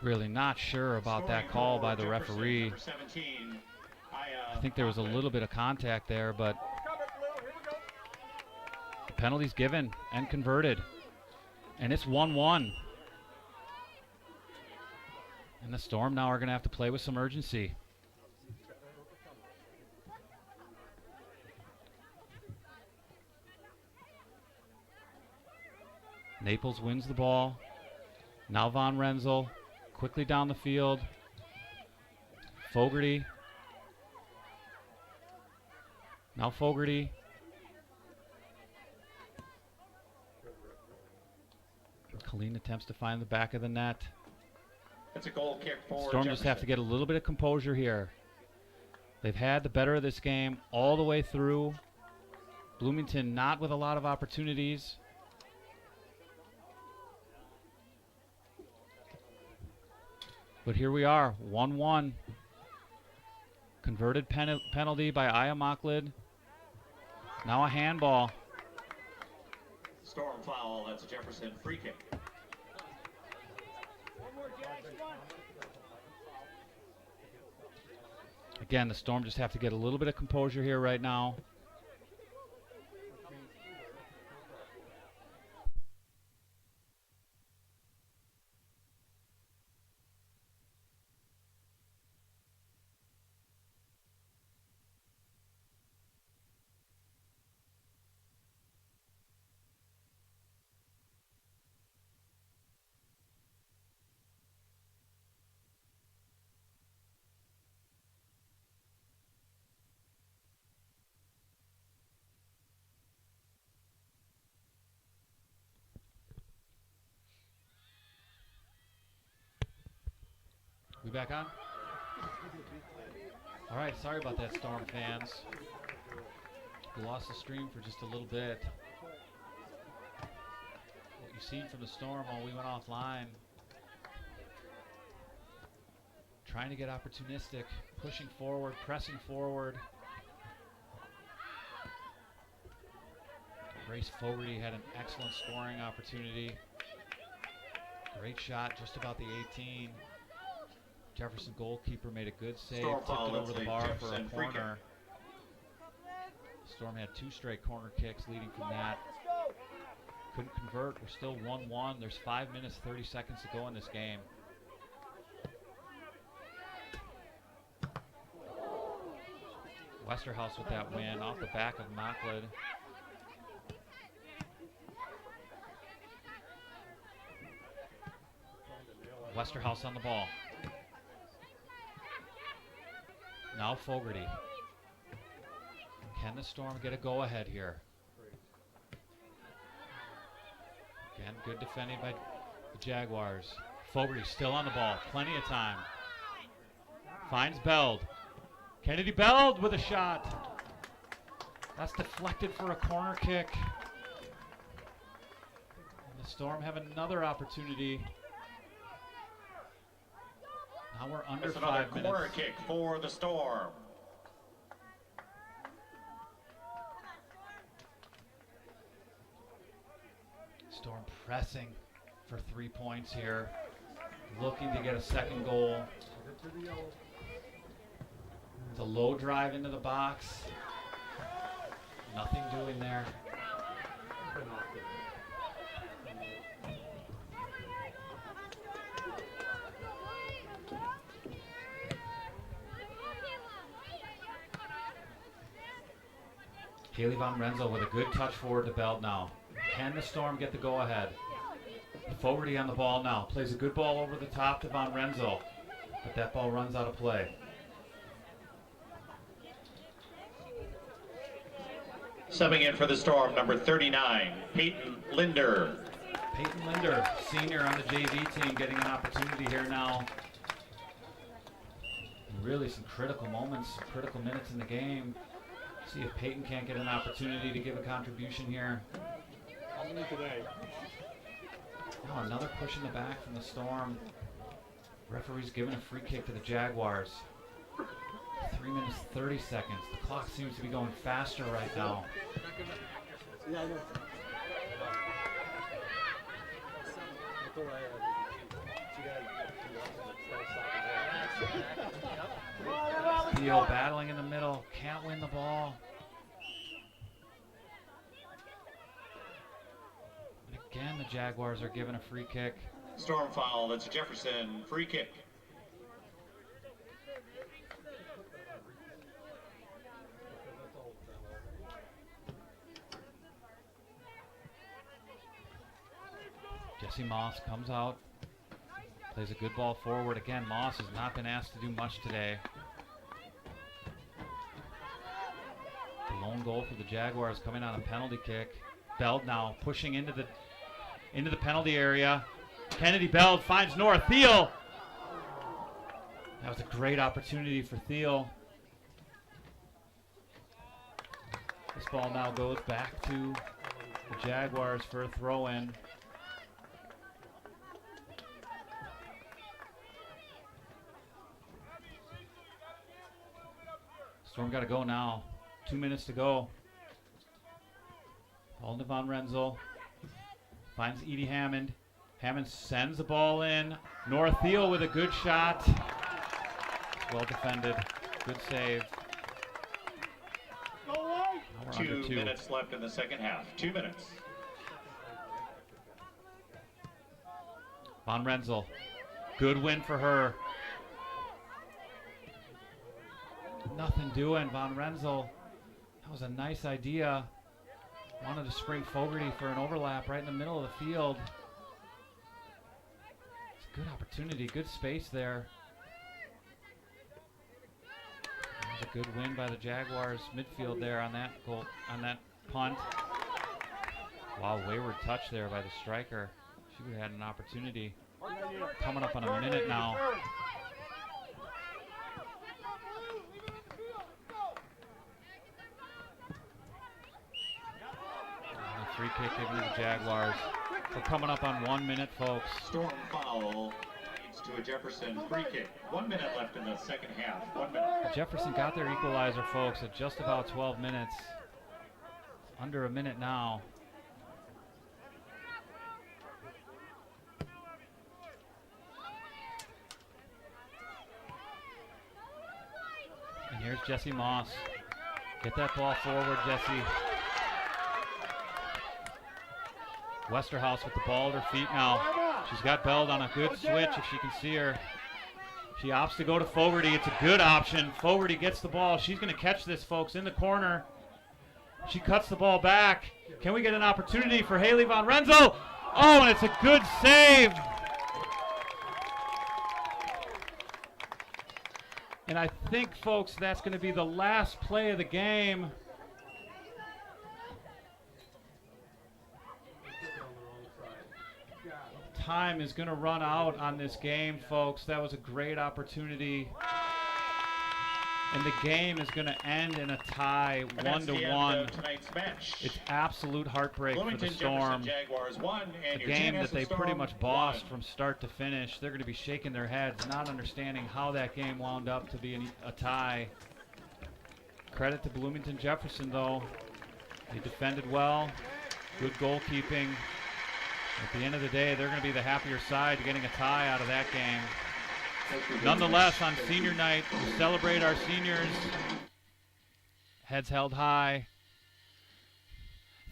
Really not sure about that call by the referee. I think there was a little bit of contact there, but the penalty's given and converted. And it's 1-1. And the Storm now are going to have to play with some urgency. Naples wins the ball. Now Von Renzel quickly down the field. Fogarty. Now Fogarty. Colleen attempts to find the back of the net. That's a goal kick for Storm Jefferson. just have to get a little bit of composure here. They've had the better of this game all the way through. Bloomington not with a lot of opportunities. But here we are, 1-1. Converted penalty by Aya Mocklid. Now a handball. Storm foul, that's a Jefferson free kick. Again, the Storm just have to get a little bit of composure here right now. We back on? All right, sorry about that, Storm fans. We lost the stream for just a little bit. What you've seen from the Storm while we went offline. Trying to get opportunistic, pushing forward, pressing forward. Grace Fogarty had an excellent scoring opportunity. Great shot, just about the 18. Jefferson goalkeeper made a good save, Storm tipped foul, it over that's the a bar for a Jefferson free kick. corner. Storm had 2 straight corner kicks leading from that. Couldn't convert. We're still 1-1. There's 5 minutes, 30 seconds to go in this game. Westerhouse with that win off the back of Macklin. Westerhouse on the ball. Now Fogarty. Can the Storm get a go-ahead here? Again, good defending by the Jaguars. Fogarty still on the ball. Plenty of time. Finds Beld. Kennedy Beld with a shot. That's deflected for a corner kick. And the Storm have another opportunity. Now we're under 5 minutes. Another corner kick for the Storm. Storm pressing for 3 points here. Looking to get a second goal. It's a low drive into the box. Nothing doing there. Haley Von Renzo with a good touch forward to Beld now. Can the Storm get the go-ahead? Fogarty on the ball now. Plays a good ball over the top to Von Renzo. But that ball runs out of play. Subbing in for the Storm, number 39, Peyton Linder. Peyton Linder, senior on the JV team, getting an opportunity here now. Really some critical moments, critical minutes in the game. See if Peyton can't get an opportunity to give a contribution here. How many today? Oh, another push in the back from the Storm. Referee's giving a free kick to the Jaguars. 3 minutes, 30 seconds. The clock seems to be going faster right now. Yeah, I know. Theo battling in the middle, can't win the ball. And again, the Jaguars are given a free kick. Storm foul, that's Jefferson, free kick. Jesse Moss comes out, plays a good ball forward. Again, Moss has not been asked to do much today. The lone goal for the Jaguars coming on a penalty kick. Beld now pushing into the penalty area. Kennedy Beld finds Nora Thiel. That was a great opportunity for Thiel. This ball now goes back to the Jaguars for a throw-in. Storm got to go now. 2 minutes to go. Ball to Von Renzel. Finds Edie Hammond. Hammond sends the ball in. Nora Thiel with a good shot. Well defended. Good save. Go away. Now we're under 2 minutes left in the second half. 2 minutes. Von Renzel. Good win for her. Nothing doing, Von Renzel. That was a nice idea. Wanted to spring Fogarty for an overlap right in the middle of the field. It's a good opportunity, good space there. That was a good win by the Jaguars midfield there on that goal, on that punt. Wow, wayward touch there by the striker. She would have had an opportunity. Coming up on a minute now. Free kick given to the Jaguars. We're coming up on 1 minute, folks. Storm foul leads to a Jefferson free kick. 1 minute left in the second half. 1 minute. Jefferson got their equalizer, folks, at just about 12 minutes. Under a minute now. Jesse Moss. Get that ball forward, Jesse. Westerhouse with the ball at her feet now. She's got Beld on a good switch if she can see her. She opts to go to Fogarty. It's a good option. Fogarty gets the ball. She's going to catch this, folks, in the corner. She cuts the ball back. Can we get an opportunity for Haley Von Renzo? Oh, and it's a good save. And I think, folks, that's going to be the last play of the game. Time is going to run out on this game, folks. That was a great opportunity. And the game is going to end in a tie, 1-1. It's absolute heartbreak for the Storm. A game that they pretty much bossed from start to finish. They're going to be shaking their heads, not understanding how that game wound up to be a tie. Credit to Bloomington Jefferson, though. They defended well, good goalkeeping. At the end of the day, they're going to be the happier side getting a tie out of that game. Nonetheless, on senior night, we celebrate our seniors. Heads held high.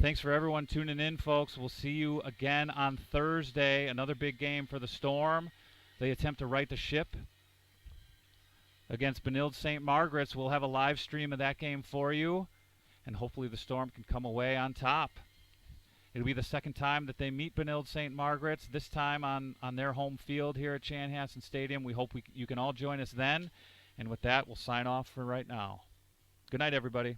Thanks for everyone tuning in, folks. We'll see you again on Thursday. Another big game for the Storm. They attempt to right the ship against Benilde St. Margaret's. We'll have a live stream of that game for you, and hopefully the Storm can come away on top. It'll be the second time that they meet Benilde St. Margaret's, this time on their home field here at Chanhassen Stadium. We hope you can all join us then. And with that, we'll sign off for right now. Good night, everybody.